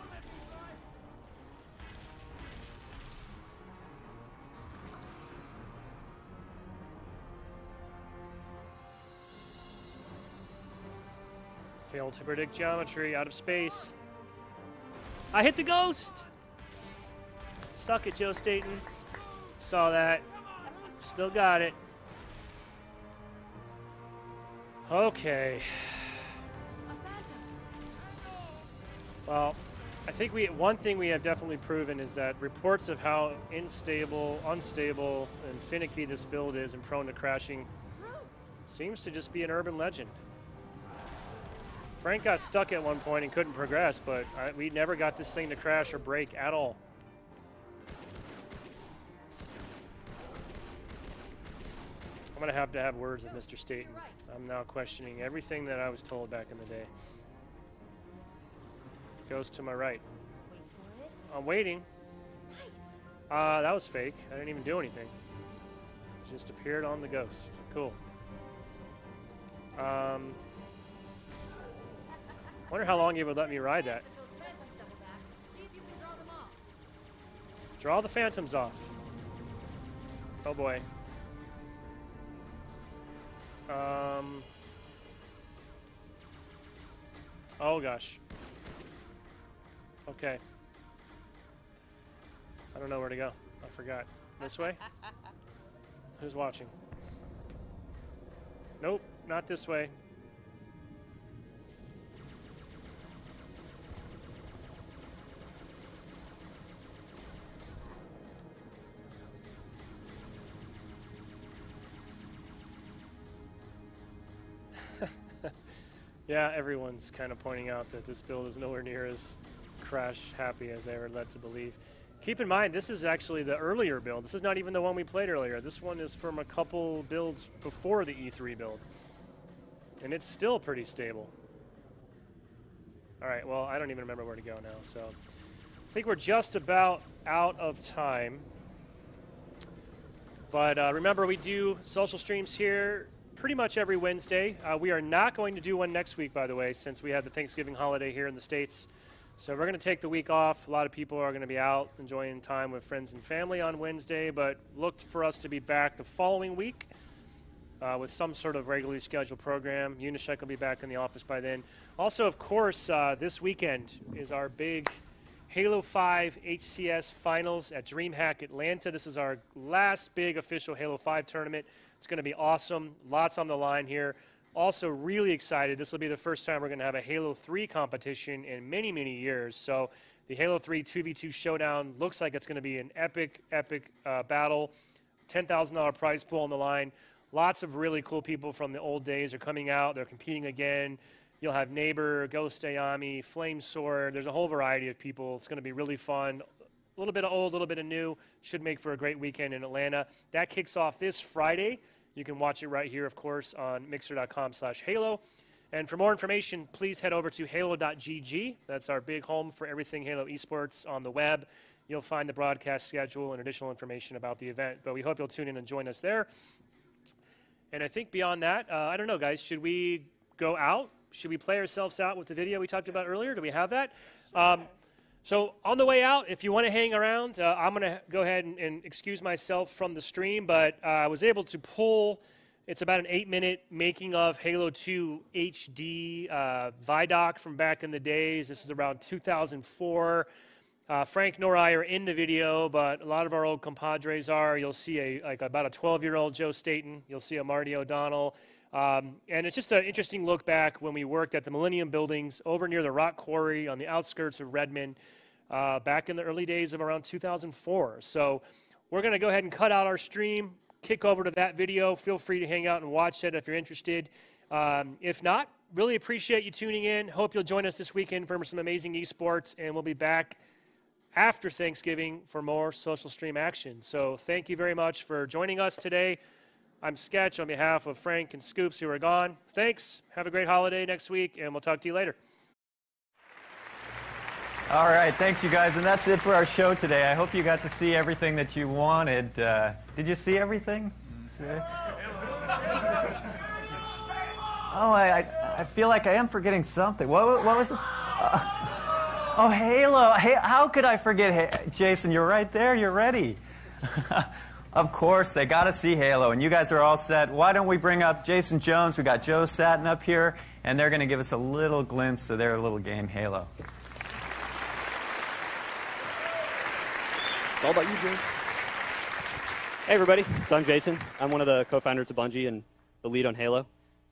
Failed to predict geometry, out of space. I hit the ghost! Suck it, Joe Staten. Saw that. Still got it. Okay. Well, I think one thing we have definitely proven is that reports of how unstable, and finicky this build is and prone to crashing seems to just be an urban legend. Frank got stuck at one point and couldn't progress, but we never got this thing to crash or break at all. I'm going to have words with Mr. Staten. I'm now questioning everything that I was told back in the day. Goes to my right. Wait for it. I'm waiting. Nice. That was fake. I didn't even do anything. Just appeared on the ghost. Cool. Wonder how long you would let me ride that. Draw the phantoms off. Oh boy. Oh gosh. Okay. I don't know where to go. I forgot. This way? Who's watching? Nope, not this way. Yeah, everyone's kind of pointing out that this build is nowhere near as crash happy as they were led to believe. Keep in mind, this is actually the earlier build. This is not even the one we played earlier. This one is from a couple builds before the E3 build. And it's still pretty stable. All right, well, I don't even remember where to go now, so I think we're just about out of time. But remember, we do social streams here pretty much every Wednesday. We are not going to do one next week, by the way, since we have the Thanksgiving holiday here in the States. So we're going to take the week off. A lot of people are going to be out enjoying time with friends and family on Wednesday, but look for us to be back the following week with some sort of regularly scheduled program. Unisheck will be back in the office by then. Also, of course, this weekend is our big Halo 5 HCS Finals at DreamHack Atlanta. This is our last big official Halo 5 tournament. It's going to be awesome. Lots on the line here. Also really excited. This will be the first time we're going to have a Halo 3 competition in many, many years. So the Halo 3 2v2 showdown looks like it's going to be an epic battle. $10,000 prize pool on the line. Lots of really cool people from the old days are coming out. They're competing again. You'll have Neighbor, Ghost Ayami, Flame Sword. There's a whole variety of people. It's going to be really fun. A little bit of old, a little bit of new. Should make for a great weekend in Atlanta. That kicks off this Friday. You can watch it right here, of course, on mixer.com/Halo. And for more information, please head over to halo.gg. That's our big home for everything Halo esports on the web. You'll find the broadcast schedule and additional information about the event. But we hope you'll tune in and join us there. And I think beyond that, I don't know, guys, should we go out? Should we play ourselves out with the video we talked about earlier? Do we have that? So on the way out, if you want to hang around, I'm going to go ahead and excuse myself from the stream, but I was able to pull, it's about an 8-minute making of Halo 2 HD Vidoc from back in the days. This is around 2004. Frank nor I are in the video, but a lot of our old compadres are. You'll see about a 12-year-old Joe Staten. You'll see a Marty O'Donnell. And it's just an interesting look back when we worked at the Millennium Buildings over near the Rock Quarry on the outskirts of Redmond back in the early days of around 2004. So we're going to go ahead and cut out our stream, kick over to that video. Feel free to hang out and watch it if you're interested. If not, really appreciate you tuning in. Hope you'll join us this weekend for some amazing esports, and we'll be back after Thanksgiving for more social stream action. So thank you very much for joining us today. I'm Sketch on behalf of Frank and Scoops who are gone. Thanks. Have a great holiday next week, and we'll talk to you later. All right. Thanks, you guys. And that's it for our show today. I hope you got to see everything that you wanted. Did you see everything? Oh, I feel like I am forgetting something. What was it? Oh, Halo. Hey, how could I forget? Hey, Jason, you're right there. You're ready. Of course, they got to see Halo, and you guys are all set. Why don't we bring up Jason Jones? We got Joe Satin up here, and they're going to give us a little glimpse of their little game, Halo. It's all about you, Jason. Hey, everybody. So I'm Jason. I'm one of the co-founders of Bungie and the lead on Halo.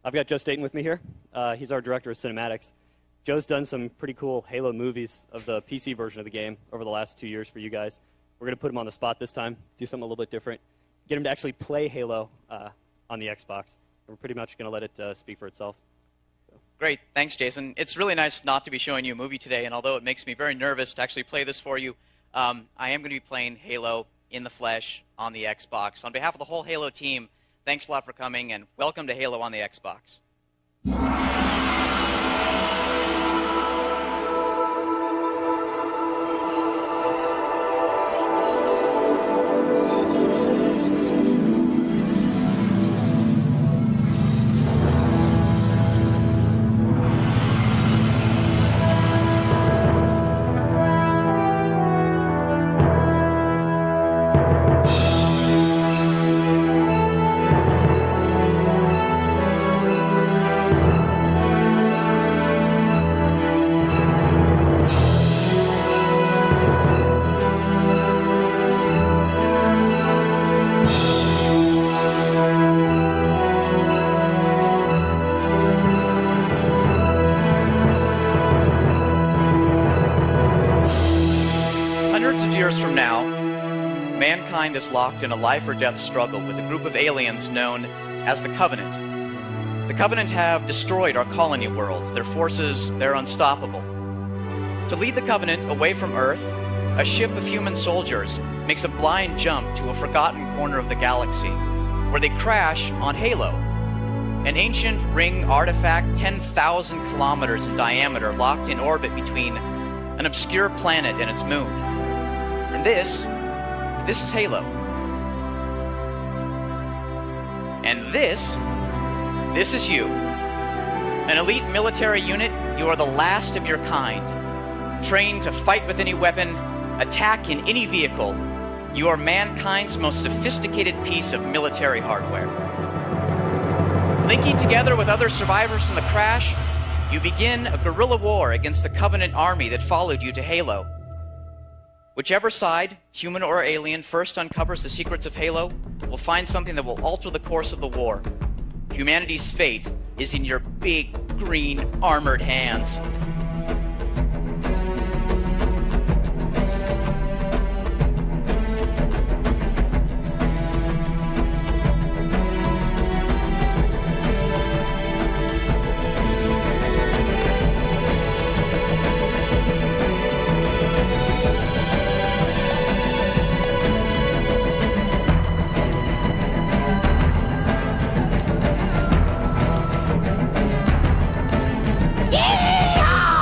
I've got Joe Staten with me here. He's our director of cinematics. Joe's done some pretty cool Halo movies of the PC version of the game over the last 2 years for you guys. We're going to put him on the spot this time, do something a little bit different, get him to actually play Halo on the Xbox. We're pretty much going to let it speak for itself. Great. Thanks, Jason. It's really nice not to be showing you a movie today, and although it makes me very nervous to actually play this for you, I am going to be playing Halo in the flesh on the Xbox. On behalf of the whole Halo team, thanks a lot for coming, and welcome to Halo on the Xbox. Is locked in a life-or-death struggle with a group of aliens known as the Covenant. The Covenant have destroyed our colony worlds. Their forces, they're unstoppable. To lead the Covenant away from Earth, a ship of human soldiers makes a blind jump to a forgotten corner of the galaxy, where they crash on Halo, an ancient ring artifact 10,000 kilometers in diameter locked in orbit between an obscure planet and its moon. And this is Halo. And this is you. An elite military unit, you are the last of your kind. Trained to fight with any weapon, attack in any vehicle, you are mankind's most sophisticated piece of military hardware. Linking together with other survivors from the crash, you begin a guerrilla war against the Covenant army that followed you to Halo. Whichever side, human or alien, first uncovers the secrets of Halo will find something that will alter the course of the war. Humanity's fate is in your big, green, armored hands. Yeah!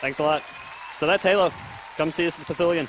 Thanks a lot. So that's Halo. Come see us at the Pavilion.